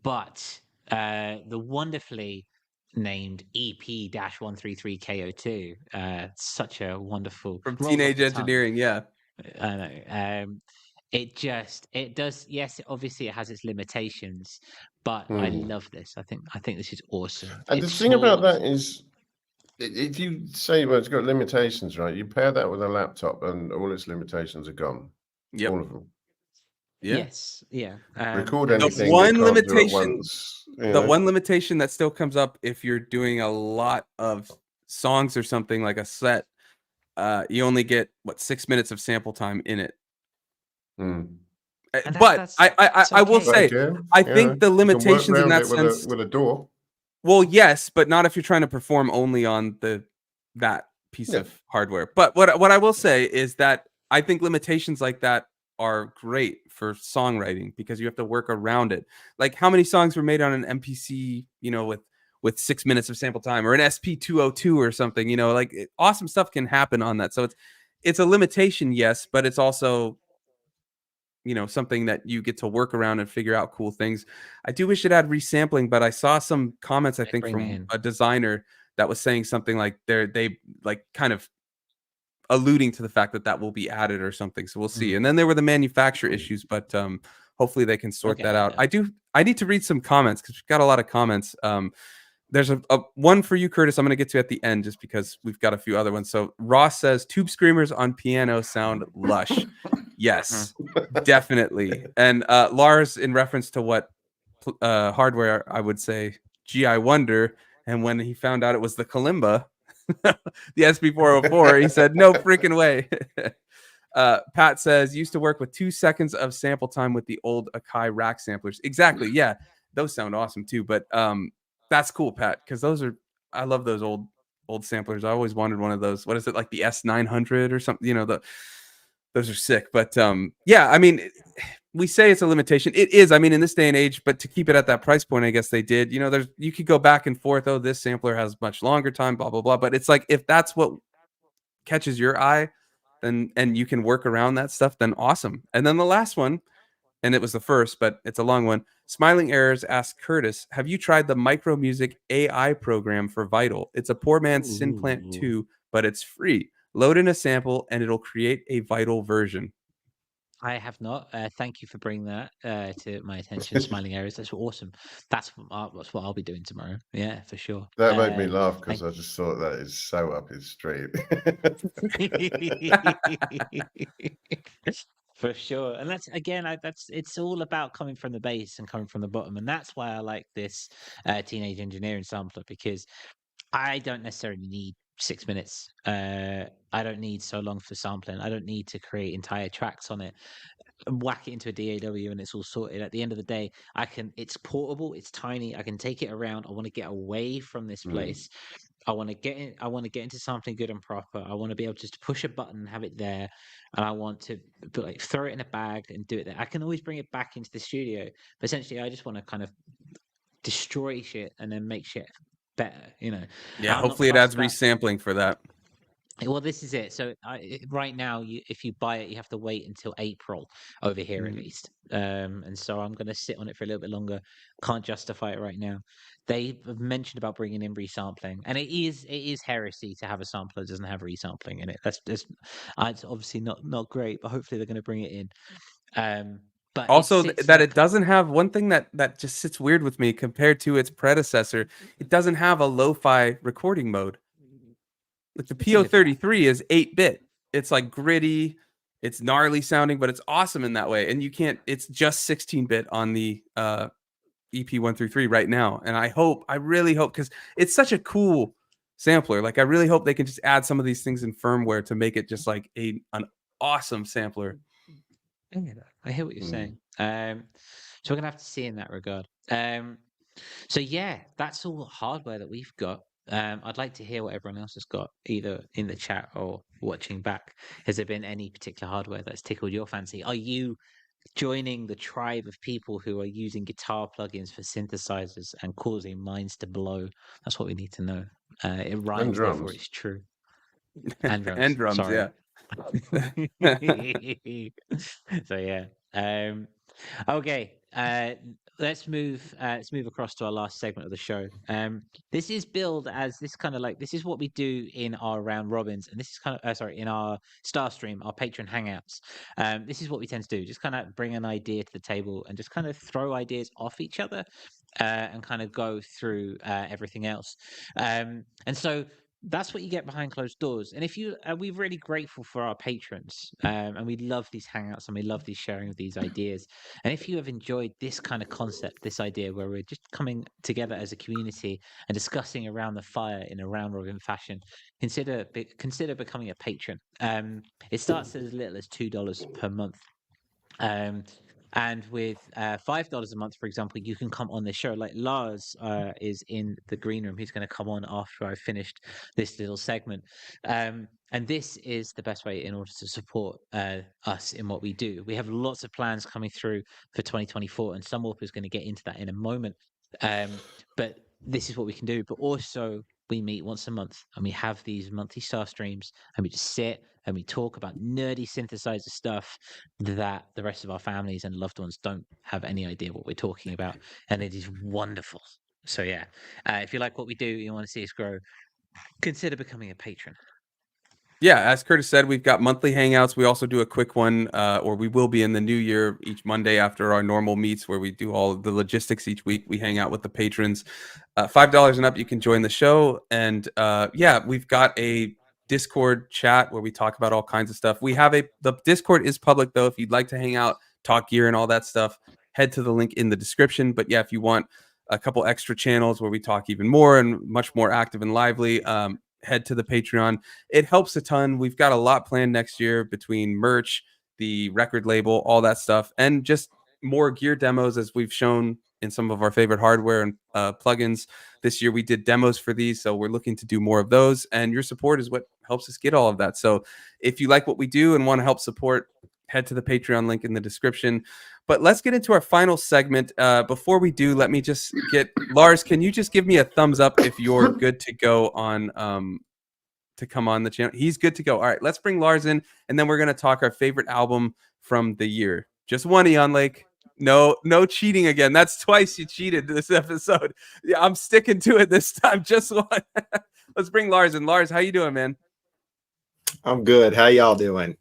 but the wonderfully named EP-133KO2, such a wonderful From rolls off Teenage the tongue. Engineering, yeah. I know. It does. Yes, obviously it has its limitations, but I love this. I think this is awesome. And It's the thing about small. that is, if you say, well, it's got limitations, right? You pair that with a laptop, and all its limitations are gone. Yep. All of them. Yeah. Yes. Yeah. Record and anything. one you can't do at limitation- once, The one limitation that still comes up if you're doing a lot of songs or something like a set, you only get 6 minutes of sample time in it. And But I will okay. say, again, I think the you can work limitations in around that it sense. with a door. Well, yes, but not if you're trying to perform only on that piece Yeah. of hardware. But what I will say is that I think limitations like that are great for songwriting because you have to work around it. Like how many songs were made on an MPC, with 6 minutes of sample time, or an SP202 or something, awesome stuff can happen on that. So it's a limitation, yes, but it's also something that you get to work around and figure out cool things. I do wish it had resampling, but I saw some comments, I think, from a designer that was saying something like they like kind of alluding to the fact that will be added or something. So we'll see. And then there were the manufacturer issues, but hopefully they can sort that out. I need to read some comments because we've got a lot of comments. There's a one for you, Curtis. I'm going to get to at the end just because we've got a few other ones. So Ross says tube screamers on piano sound lush. Yes, definitely. And Lars, in reference to what hardware, I would say, gee, I wonder. And when he found out it was the kalimba, the SP404, he said, no freaking way. Pat says, used to work with 2 seconds of sample time with the old Akai rack samplers. Exactly. Yeah, those sound awesome too. But that's cool, Pat, because I love those old samplers. I always wanted one of those. What is it, like the S900 or something? Those are sick. But yeah, I mean, we say it's a limitation. It is, I mean, in this day and age, but to keep it at that price point, I guess they did. You could go back and forth. Oh, this sampler has much longer time, blah, blah, blah. But it's like, if that's what catches your eye, then, and you can work around that stuff, then awesome. And then the last one, and it was the first, but it's a long one. Smiling Errors asks Curtis, have you tried the Micro Music AI program for Vital? It's a poor man's Synplant 2, but it's free. Load in a sample and it'll create a Vital version. I have not. Thank you for bringing that to my attention. Smiling Areas. That's awesome. That's what I'll be doing tomorrow. Yeah, for sure. That made me laugh because I just thought that is so up his street. For sure. And that's again, it's all about coming from the base and coming from the bottom. And that's why I like this Teenage Engineering sampler, because I don't necessarily need 6 minutes. I don't need so long for sampling. I don't need to create entire tracks on it and whack it into a DAW and it's all sorted. At the end of the day, it's portable, it's tiny, I can take it around. I want to get away from this place. I want to get into something good and proper. I want to be able just to push a button and have it there. And I want to throw it in a bag and do it there. I can always bring it back into the studio. But essentially, I just want to kind of destroy shit and then make shit better, Yeah, hopefully it adds resampling for that. Well, this is it. So right now, if you buy it, you have to wait until April over here at least. And so I'm going to sit on it for a little bit longer. Can't justify it right now. They have mentioned about bringing in resampling, and it is heresy to have a sampler that doesn't have resampling in it. It's obviously not great, but hopefully they're going to bring it in. But Also, it that it doesn't have one thing that just sits weird with me compared to its predecessor. It doesn't have a lo-fi recording mode. Like the PO33 is 8-bit. It's like gritty, it's gnarly sounding, but it's awesome in that way. And you can't. It's just 16-bit on the EP133 right now. And I really hope, because it's such a cool sampler. Like I really hope they can just add some of these things in firmware to make it just like an awesome sampler. I hear what you're saying. So we're gonna have to see in that regard. So yeah, that's all hardware that we've got. I'd like to hear what everyone else has got, either in the chat or watching back. Has there been any particular hardware that's tickled your fancy? Are you joining the tribe of people who are using guitar plugins for synthesizers and causing minds to blow? That's what we need to know. It rhymes, therefore it's true. And drums. And drums, sorry. yeah. So yeah. Okay. Let's move across to our last segment of the show. This is billed as this kind of like, this is what we do in our round robins, and this is kind of in our Star Stream, our Patreon hangouts. This is what we tend to do, just kind of bring an idea to the table and just kind of throw ideas off each other, and kind of go through everything else. And so that's what you get behind closed doors. And if you, we're really grateful for our patrons, and we love these hangouts and we love these sharing of these ideas. And if you have enjoyed this kind of concept, this idea where we're just coming together as a community and discussing around the fire in a round robin fashion, consider becoming a patron. It starts as little as $2 per month. And with $5 a month, for example, you can come on the show. Like Lars is in the green room. He's going to come on after I've finished this little segment. And this is the best way in order to support us in what we do. We have lots of plans coming through for 2024, and Sunwarp is going to get into that in a moment. But this is what we can do. But also, we meet once a month and we have these monthly Star Streams, and we just sit and we talk about nerdy synthesizer stuff that the rest of our families and loved ones don't have any idea what we're talking about. And it is wonderful. So yeah, if you like what we do, you want to see us grow, consider becoming a patron. Yeah, as Curtis said, we've got monthly hangouts. We also do a quick one, or we will be in the new year each Monday after our normal meets, where we do all of the logistics each week. We hang out with the patrons. $5 and up, you can join the show. And yeah, we've got a Discord chat where we talk about all kinds of stuff. The Discord is public though. If you'd like to hang out, talk gear and all that stuff, head to the link in the description. But yeah, if you want a couple extra channels where we talk even more and much more active and lively, head to the Patreon. It helps a ton. We've got a lot planned next year between merch, the record label, all that stuff, and just more gear demos, as we've shown in some of our favorite hardware and plugins. This year we did demos for these, so we're looking to do more of those, and your support is what helps us get all of that. So if you like what we do and want to help support, head to the Patreon link in the description. But let's get into our final segment. Before we do, let me just get Lars. Can you just give me a thumbs up if you're good to go on to come on the channel? He's good to go. All right, let's bring Lars in, and then we're gonna talk our favorite album from the year. Just one, Eon Lake. No cheating again. That's twice you cheated this episode. Yeah, I'm sticking to it this time. Just one. Let's bring Lars in. Lars, how you doing, man? I'm good. How y'all doing?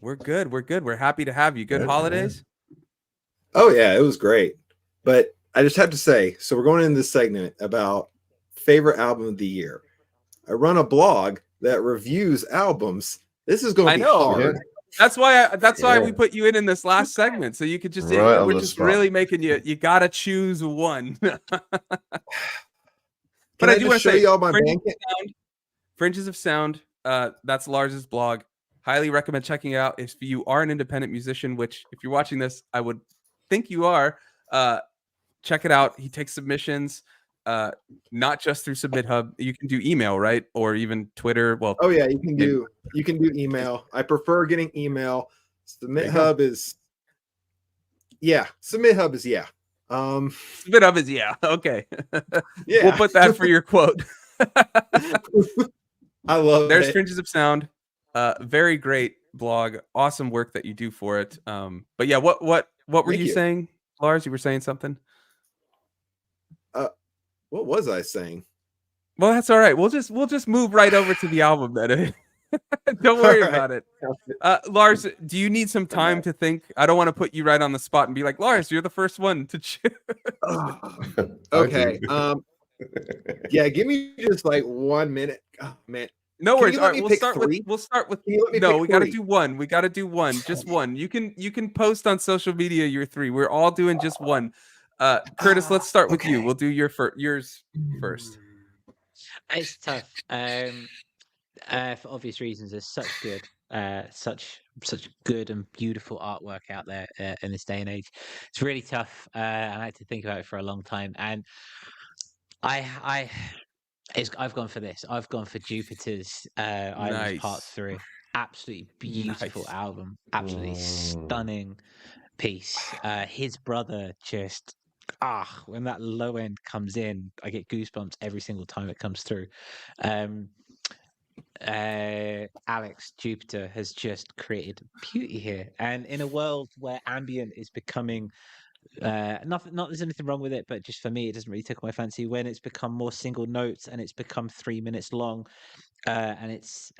We're good. We're happy to have you. Good holidays? Oh, yeah, it was great. But I just have to say, so we're going into this segment about favorite album of the year. I run a blog that reviews albums. This is going to be hard. Yeah. That's why we put you in this last segment, so you could just we're just really making you got to choose one. But I do want to show y'all my Bandcamp? Fringes of Sound. That's Lars's blog. Highly recommend checking it out if you are an independent musician, which if you're watching this, I would think you are. Check it out. He takes submissions, not just through Submit Hub. You can do email, right? Or even Twitter. Well, oh yeah, you can do email. I prefer getting email. Submit Hub is Submit Hub is Submit Hub is okay. Yeah. We'll put that for your quote. I love There's it. Fringes of Sound. Very great blog. Awesome work that you do for it. But yeah, what were Thank you you. saying, Lars? You were saying something? What was I saying? Well, that's all right. We'll just move right over to the album then. Don't worry All right. about it. Lars, do you need some time to think? I don't want to put you right on the spot and be like, Lars, you're the first one to choose. Okay. I do. Yeah, give me just like 1 minute. Oh, man. No Can worries. you All let right, me we'll pick start three? with Can you let me no, pick we got to three? do one. We got to do one. Just one. You can post on social media your three. We're all doing just one. Curtis, let's start with you. Okay. We'll do yours first. It's tough. For obvious reasons, there's such good and beautiful artwork out there in this day and age. It's really tough. I had to think about it for a long time, and I I've gone for this. I've gone for Jupiter's Islands Part Nice. 3. Absolutely beautiful Nice. album. Absolutely stunning piece. His brother just when that low end comes in, I get goosebumps every single time it comes through. Alex Jupiter has just created beauty here, and in a world where ambient is becoming not there's anything wrong with it, but just for me it doesn't really tickle my fancy when it's become more single notes and it's become 3 minutes long, and it's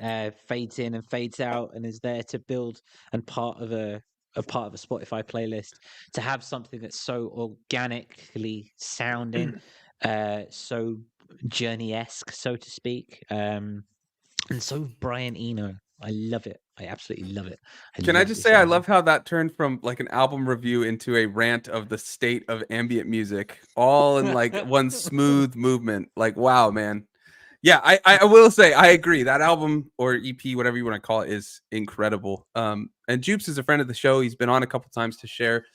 fades in and fades out and is there to build and part of a Spotify playlist. To have something that's so organically sounding, so journey-esque, so to speak, and so Brian Eno. I love it. I absolutely love it. Can I love just this say I album. love how that turned from like an album review into a rant of the state of ambient music, all in like one smooth movement. Like, wow, man. Yeah, I will say I agree. That album or EP, whatever you want to call it, is incredible. And Jupes is a friend of the show. He's been on a couple times to share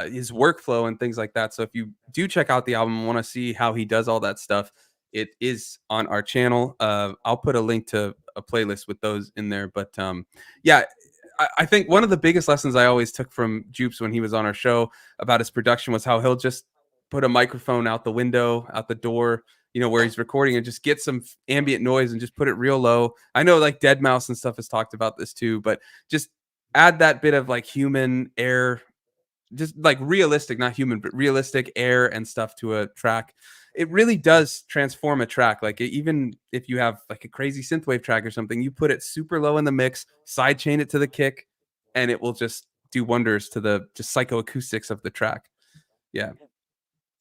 his workflow and things like that. So if you do check out the album and want to see how he does all that stuff, it is on our channel. I'll put a link to a playlist with those in there. But yeah, I think one of the biggest lessons I always took from Jupes when he was on our show about his production was how he'll just put a microphone out the window, out the door, where he's recording, and just get some ambient noise and just put it real low. I know like Dead Mouse and stuff has talked about this too, but just add that bit of like human air, just like realistic, not human, but realistic air and stuff to a track. It really does transform a track. Like even if you have like a crazy synthwave track or something, you put it super low in the mix, sidechain it to the kick, and it will just do wonders to the just psychoacoustics of the track. Yeah.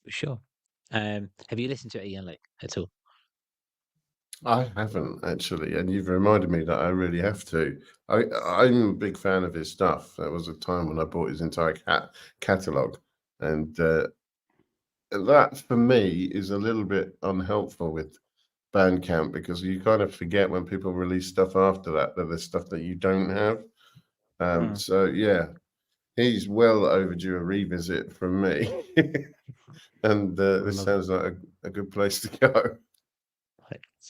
For sure. Have you listened to it, Ian, at all? I haven't actually, and you've reminded me that I really have to. I'm a big fan of his stuff. There was a time when I bought his entire catalog, and that for me is a little bit unhelpful with Bandcamp, because you kind of forget when people release stuff after that there's stuff that you don't have. So yeah, he's well overdue a revisit from me. And this sounds like a good place to go.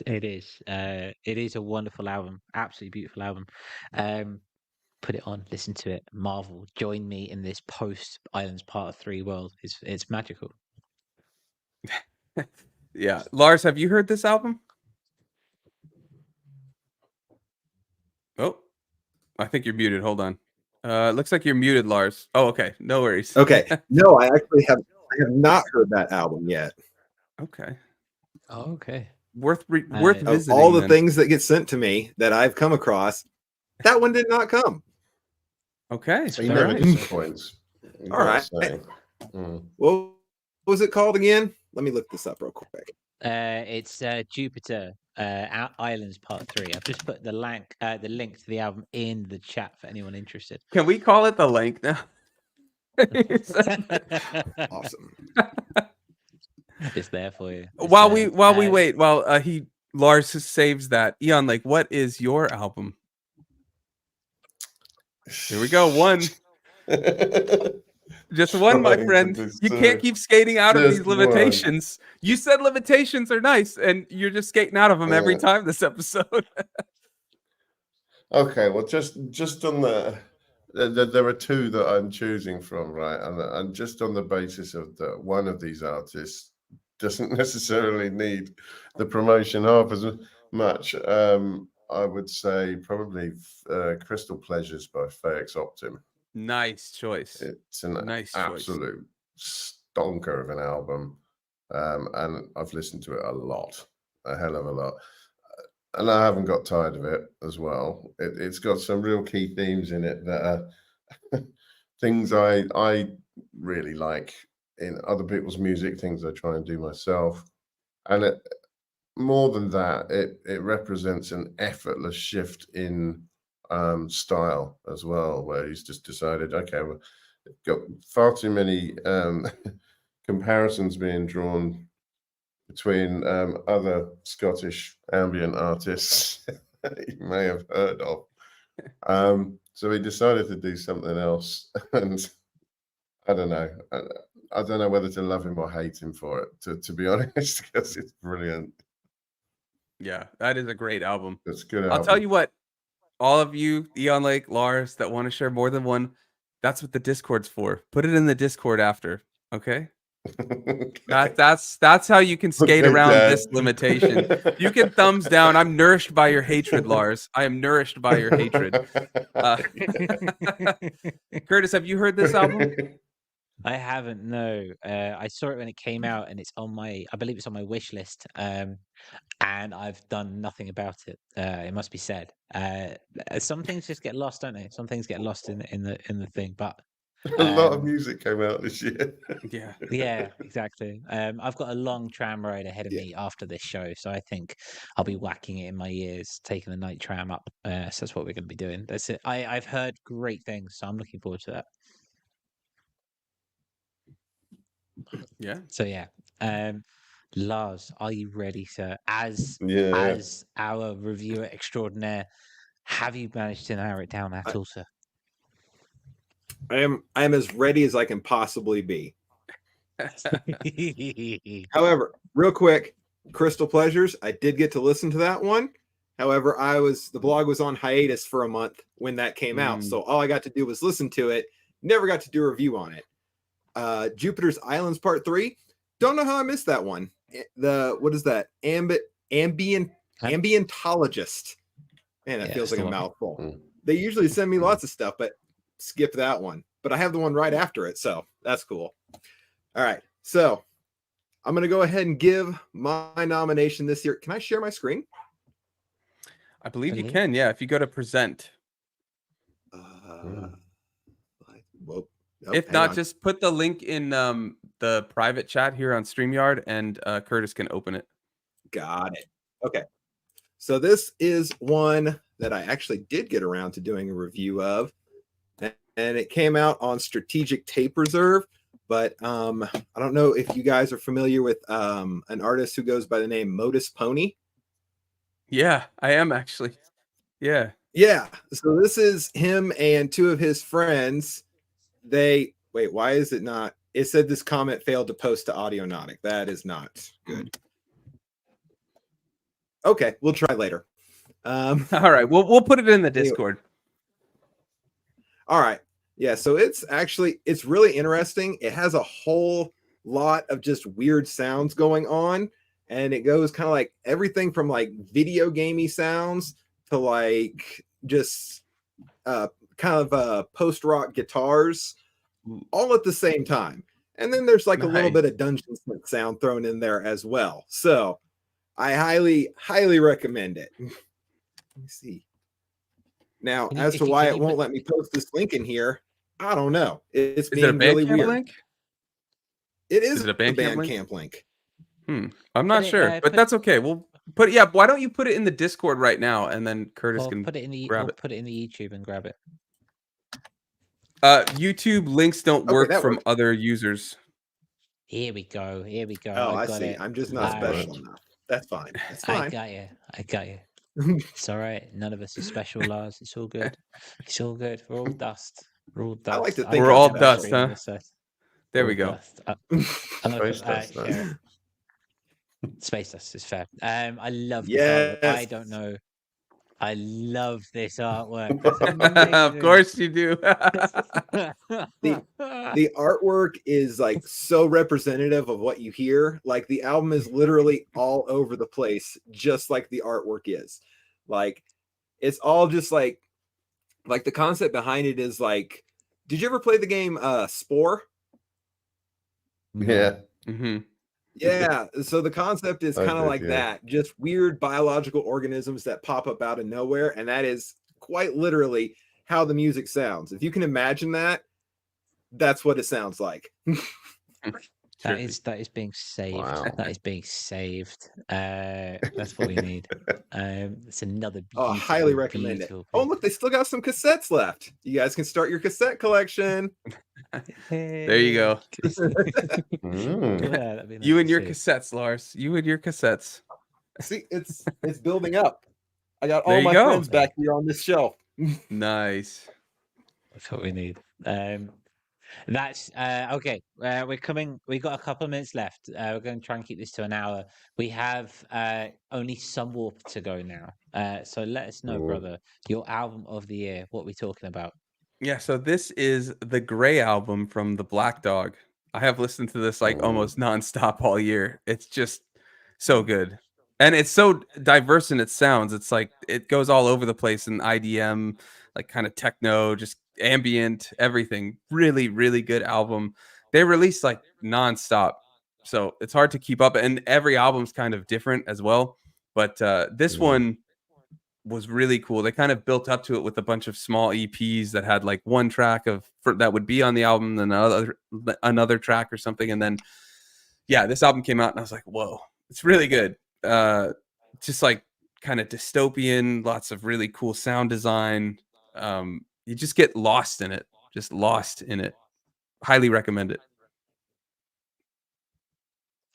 It is. It is a wonderful album. Absolutely beautiful album. Put it on, listen to it, marvel. Join me in this post Islands Part 3 world. It's magical. Yeah. Lars, have you heard this album? Oh, I think you're muted. Hold on. Looks like you're muted, Lars. Oh, okay. No worries. Okay. No, I actually have not heard that album yet. Okay. Oh, okay. Worth Of visiting. all the then. things that get sent to me that I've come across, that one did not come. Okay. He all never right. disappoints. All right. What was it called again? Let me look this up real quick. It's Jupiter Islands Part 3. I've just put the link to the album in the chat for anyone interested. Can we call it the link now? Awesome. It's there for you. While we wait, while Lars saves that, Eon, like, what is your album? Here we go. One. Just one, my friend. You can't keep skating out of these limitations. One. You said limitations are nice, and you're just skating out of them every time this episode. Okay, well, just on there are two that I'm choosing from, right? And just on the basis of that one of these artists doesn't necessarily need the promotion half as much. I would say probably Crystal Pleasures by Feix Optim. Nice choice. It's an Nice choice. absolute stonker of an album, and I've listened to it a hell of a lot, and I haven't got tired of it as well. It's got some real key themes in it that are things I really like in other people's music, things I try and do myself, and more than that, it represents an effortless shift in style as well, where he's just decided, okay, well, got far too many comparisons being drawn between other Scottish ambient artists you may have heard of. So he decided to do something else, and I don't know. I don't know whether to love him or hate him for it, to be honest, because it's brilliant. Yeah, that is a great album. It's a good I'll album. tell you what, all of you, Eon Lake, Lars, that want to share more than one, that's what the Discord's for. Put it in the Discord after, okay? That's how you can skate Okay, around Dad. this limitation. You can thumbs down. I'm nourished by your hatred, Lars. I am nourished by your hatred. Curtis, have you heard this album? I haven't. No, I saw it when it came out, and it's on my. I believe it's on my wish list. And I've done nothing about it. It must be said. Some things just get lost, don't they? Some things get lost in the thing. But A lot of music came out this year. Yeah. yeah, exactly. I've got a long tram ride ahead of me after this show, so I think I'll be whacking it in my ears, taking the night tram up. So that's what we're going to be doing. That's it. I've heard great things, so I'm looking forward to that. Yeah. So yeah, Lars, are you ready, sir? As Yeah. our reviewer extraordinaire, have you managed to narrow it down at all, sir? I am as ready as I can possibly be. However, real quick, Crystal Pleasures, I did get to listen to that one. However, the blog was on hiatus for a month when that came out, so all I got to do was listen to it. Never got to do a review on it. Jupiter's Islands Part 3. Don't know how I missed that one. What is that? Ambientologist. Man, that feels like a mouthful. They usually send me lots of stuff, but skip that one. But I have the one right after it, so that's cool. All right, so I'm gonna go ahead and give my nomination this year. Can I share my screen? I believe you can. Yeah, if you go to present. If not, just put the link in the private chat here on StreamYard, and Curtis can open it. Got it. Okay. So this is one that I actually did get around to doing a review of, and it came out on Strategic Tape Reserve. But I don't know if you guys are familiar with an artist who goes by the name Modus Pony. Yeah, I am actually. Yeah. Yeah. So this is him and two of his friends. Why is it not? It said this comment failed to post to Audionautic. That is not good. Okay, we'll try later. All right, we'll put it in the Discord. All right. Yeah, so it's really interesting. It has a whole lot of just weird sounds going on, and it goes kind of like everything from like video gamey sounds to like just kind of post-rock guitars all at the same time. And then there's like a little bit of dungeon sound thrown in there as well. So I highly recommend it. Let me see. Now, as to why it won't let me post this link in here, I don't know. It's being really weird. Link? It is it a Bandcamp link. I'm not sure, but that's okay. We'll put it. Yeah, why don't you put it in the Discord right now, and then Curtis can put it in the put it in the YouTube and grab it. YouTube links don't work from other users. Here we go. Oh, I see. I'm just not special enough. That's fine. That's fine. I got you. It's all right. None of us are special, Lars. It's all good. It's all good. We're all dust. We're all dust. I like to think we're all dust, huh? There we go. Space dust. Space dust is fair. I love yes. I don't know I love this artwork. That's amazing. Of course you do. The artwork is like so representative of what you hear. Like the album is literally all over the place, just like the artwork is. Like it's all just like the concept behind it is like, did you ever play the game Spore? Yeah. hmm Yeah, so the concept is I kind of did, like yeah. that, just weird biological organisms that pop up out of nowhere, and that is quite literally how the music sounds. If you can imagine that, that's what it sounds like. That is being saved. Wow. That is being saved. That's what we need. It's another Oh, I beautiful, highly recommend it. beautiful Oh, piece. look, they still got some cassettes left. You guys can start your cassette collection. There you go. Mm. Yeah, that'd be nice You to and your see. cassettes, Lars. You and your cassettes. See, it's building up. I got There all you my go. friends back here on this shelf. Nice. That's what we need. That's okay. We're coming. We got a couple of minutes left. We're going to try and keep this to an hour. We have only some warp to go now. So let us know, Ooh. brother, your album of the year. What we talking about? Yeah, so this is the Gray album from the Black Dog. I have listened to this like Ooh. almost nonstop all year. It's just so good. And it's so diverse in its sounds. It's like it goes all over the place in IDM, like kind of techno, just ambient, everything. Really, really good album. They release like nonstop. So it's hard to keep up. And every album's kind of different as well. But this Mm. one was really cool. They kind of built up to it with a bunch of small EPs that had like one track that would be on the album, then another track or something, and then yeah, this album came out and I was like, whoa, it's really good. Just like kind of dystopian, lots of really cool sound design. You just get lost in it. Just lost in it. Highly recommend it.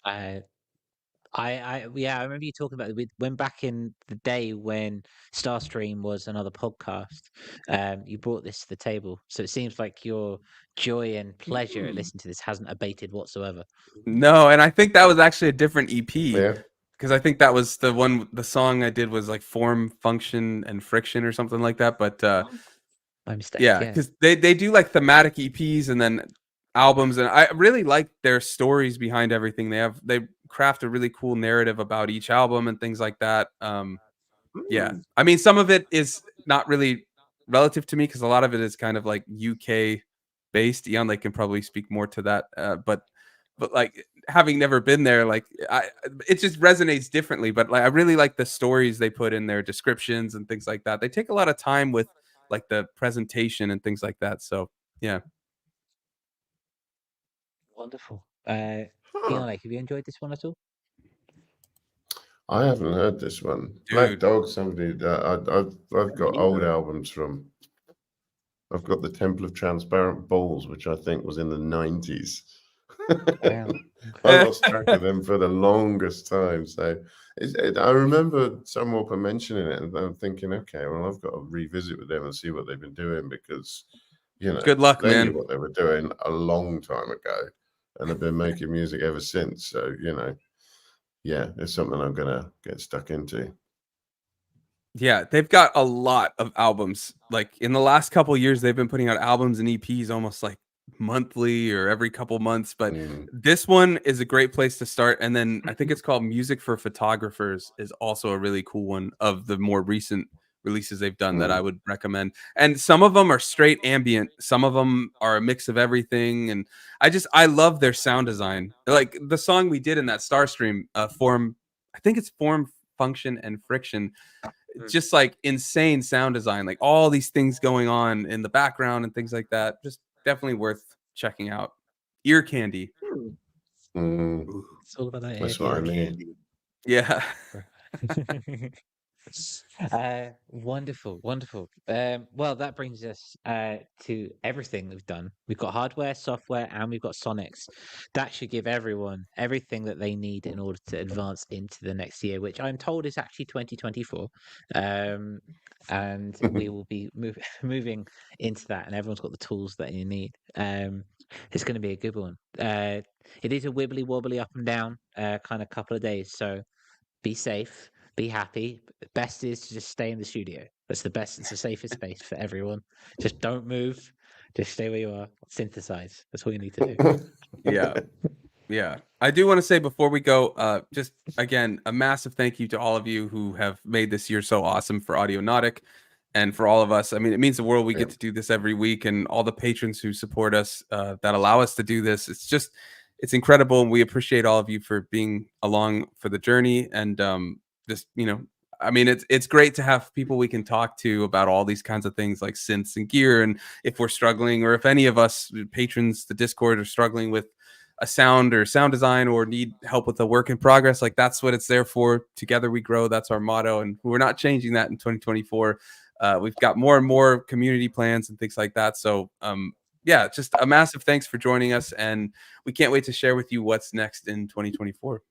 Yeah, I remember you talking about it. We went back in the day when Starstream was another podcast. You brought this to the table, so it seems like your joy and pleasure at listening to this hasn't abated whatsoever. No, and I think that was actually a different EP. Yeah. Because I think that was the song I did was like Form, Function, and Friction or something like that. But My mistake. yeah, because they do like thematic EPs and then albums, and I really like their stories behind everything. They craft a really cool narrative about each album and things like that. Yeah, I mean, some of it is not really relative to me because a lot of it is kind of like UK based. Eon, they can probably speak more to that, but like having never been there, like it just resonates differently. But like I really like the stories they put in their descriptions and things like that. They take a lot of time with like the presentation and things like that. So yeah. Wonderful. Huh. Eon, have you enjoyed this one at all? I haven't heard this one. Black Dude. Dog, somebody that I've got Me old either. albums from. I've got the Temple of Transparent Balls, which I think was in the 90s. Wow. I lost track of them for the longest time. So I remember some Warper mentioning it, and I'm thinking, okay, well, I've got to revisit with them and see what they've been doing because, you know, Good luck, they man. knew what they were doing a long time ago, and have been making music ever since. So you know, yeah, it's something I'm gonna get stuck into. Yeah, they've got a lot of albums. Like in the last couple of years, they've been putting out albums and EPs almost like monthly or every couple months. But this one is a great place to start. And then I think it's called Music for Photographers is also a really cool one of the more recent releases they've done that I would recommend. And some of them are straight ambient. Some of them are a mix of everything. And I love their sound design. Like the song we did in that Starstream Form, I think it's Form, Function, and Friction. Just like insane sound design, like all these things going on in the background and things like that. Just definitely worth checking out. Ear candy. It's all about that. That's what I mean. Yeah. Wonderful. Well, that brings us to everything we've done. We've got hardware, software, and we've got sonics. That should give everyone everything that they need in order to advance into the next year, which I'm told is actually 2024. And we will be moving into that, and everyone's got the tools that you need. It's going to be a good one. It is a wibbly wobbly up and down kind of couple of days, so be safe. be happy. The best is to just stay in the studio. That's the best. It's the safest space for everyone. Just don't move. Just stay where you are. Synthesize. That's all you need to do. Yeah. Yeah. I do want to say before we go, just again, a massive thank you to all of you who have made this year so awesome for Audionautic and for all of us. I mean, it means the world we get to do this every week, and all the patrons who support us that allow us to do this. It's incredible. And we appreciate all of you for being along for the journey. And just, I mean, it's great to have people we can talk to about all these kinds of things like synths and gear. And if we're struggling, or if any of us patrons, the Discord, are struggling with a sound or sound design or need help with a work in progress, like that's what it's there for. Together we grow. That's our motto, and we're not changing that in 2024. We've got more and more community plans and things like that. So yeah, just a massive thanks for joining us, and we can't wait to share with you what's next in 2024.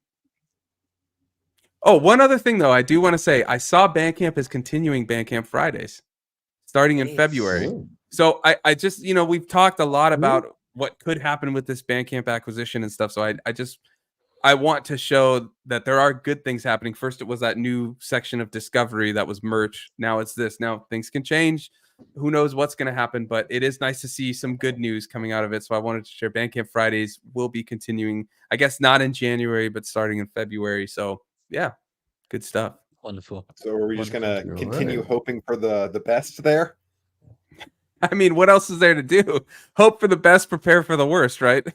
Oh, one other thing though, I do want to say, I saw Bandcamp is continuing Bandcamp Fridays starting in February. So I just, we've talked a lot about what could happen with this Bandcamp acquisition and stuff. So I want to show that there are good things happening. First, it was that new section of Discovery that was merch. Now it's this. Now things can change. Who knows what's going to happen, but it is nice to see some good news coming out of it. So I wanted to share Bandcamp Fridays will be continuing, I guess not in January, but starting in February. So yeah, good stuff. Wonderful. So are we just going to All continue right. hoping for the best there? I mean, what else is there to do? Hope for the best, prepare for the worst, right?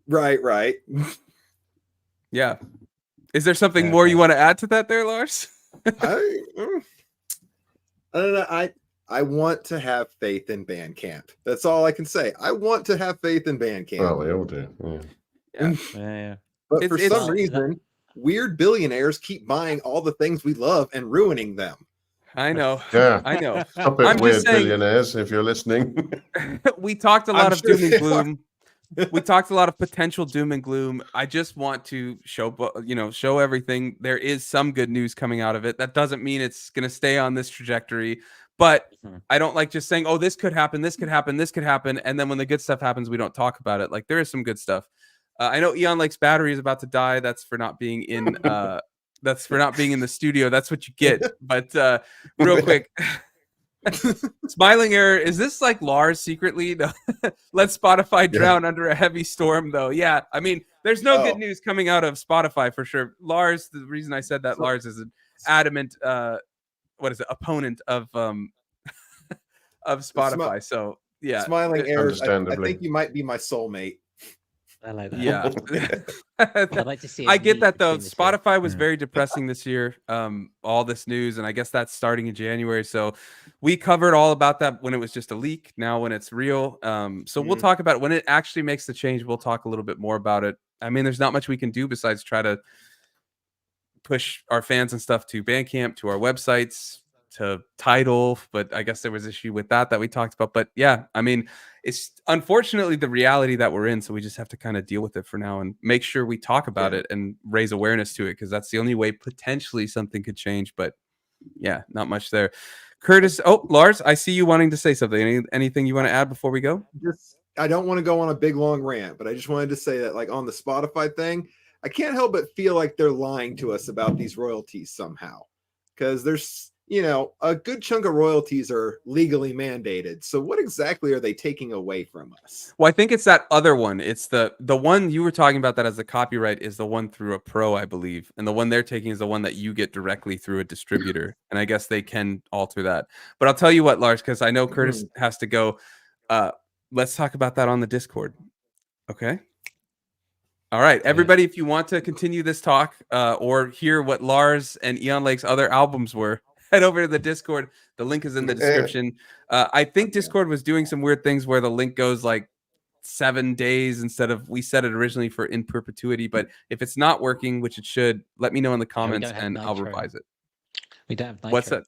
Right. Yeah. Is there something more you want to add to that there, Lars? I don't know. I want to have faith in Bandcamp. That's all I can say. I want to have faith in Bandcamp. Well, we all do. Yeah. But for some Well, reason, weird billionaires keep buying all the things we love and ruining them. I know. Yeah. I know. Stop it, I'm weird just saying, billionaires, if you're listening. we talked a lot I'm of sure doom and they gloom. We talked a lot of potential doom and gloom. I just want to show everything. There is some good news coming out of it. That doesn't mean it's going to stay on this trajectory, but I don't like just saying, oh, this could happen, this could happen, this could happen. And then when the good stuff happens, we don't talk about it. Like, there is some good stuff. I know Eon Lake's battery is about to die. That's for not being in the studio. That's what you get. But real quick, Smiling Error, is this like Lars secretly? Let Spotify drown under a heavy storm, though. Yeah, I mean, there's no good news coming out of Spotify for sure. Lars, the reason I said that, Lars is an adamant opponent of Spotify. So yeah, Smiling Errors, I Understandably. think you might be my soulmate. I like that. yeah. I'd like to see. I get that though. between the two. Spotify was very depressing this year. All this news, and I guess that's starting in January. So we covered all about that when it was just a leak. Now when it's real, so we'll talk about it when it actually makes the change. We'll talk a little bit more about it. I mean, there's not much we can do besides try to push our fans and stuff to Bandcamp, to our websites, to Tidal. But I guess there was issue with that we talked about. But yeah, I mean, it's unfortunately the reality that we're in. So we just have to kind of deal with it for now and make sure we talk about it and raise awareness to it, because that's the only way potentially something could change. But yeah, not much there. Curtis, Lars, I see you wanting to say something. Anything you want to add before we go? I don't want to go on a big long rant, but I just wanted to say that, like, on the Spotify thing, I can't help but feel like they're lying to us about these royalties somehow, because there's a good chunk of royalties are legally mandated. So what exactly are they taking away from us? Well, I think it's that other one. It's the one you were talking about that as the copyright is the one through a pro, I believe. And the one they're taking is the one that you get directly through a distributor. And I guess they can alter that. But I'll tell you what, Lars, because I know Curtis has to go. Let's talk about that on the Discord. Okay. All right, everybody, if you want to continue this talk or hear what Lars and Eon Lake's other albums were, head over to the Discord. The link is in the description. I think Discord was doing some weird things where the link goes like 7 days instead of, we set it originally for in perpetuity. But if it's not working, which it should, let me know in the comments and I'll revise it. We don't have Nitro. What's that?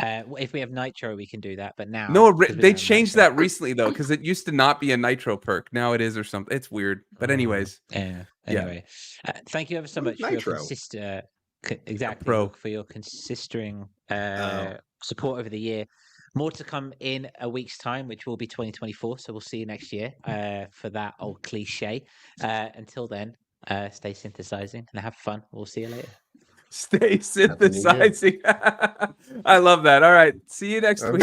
If we have Nitro, we can do that. But now, no, they changed that recently though, because it used to not be a Nitro perk. Now it is or something. It's weird. But anyways, anyway, thank you ever so much for your consistent support over the year. More to come in a week's time, which will be 2024. So we'll see you next year for that old cliche. Until then, stay synthesizing and have fun. We'll see you later. Stay Happy New Year. synthesizing. I love that. All right. See you next Okay. week.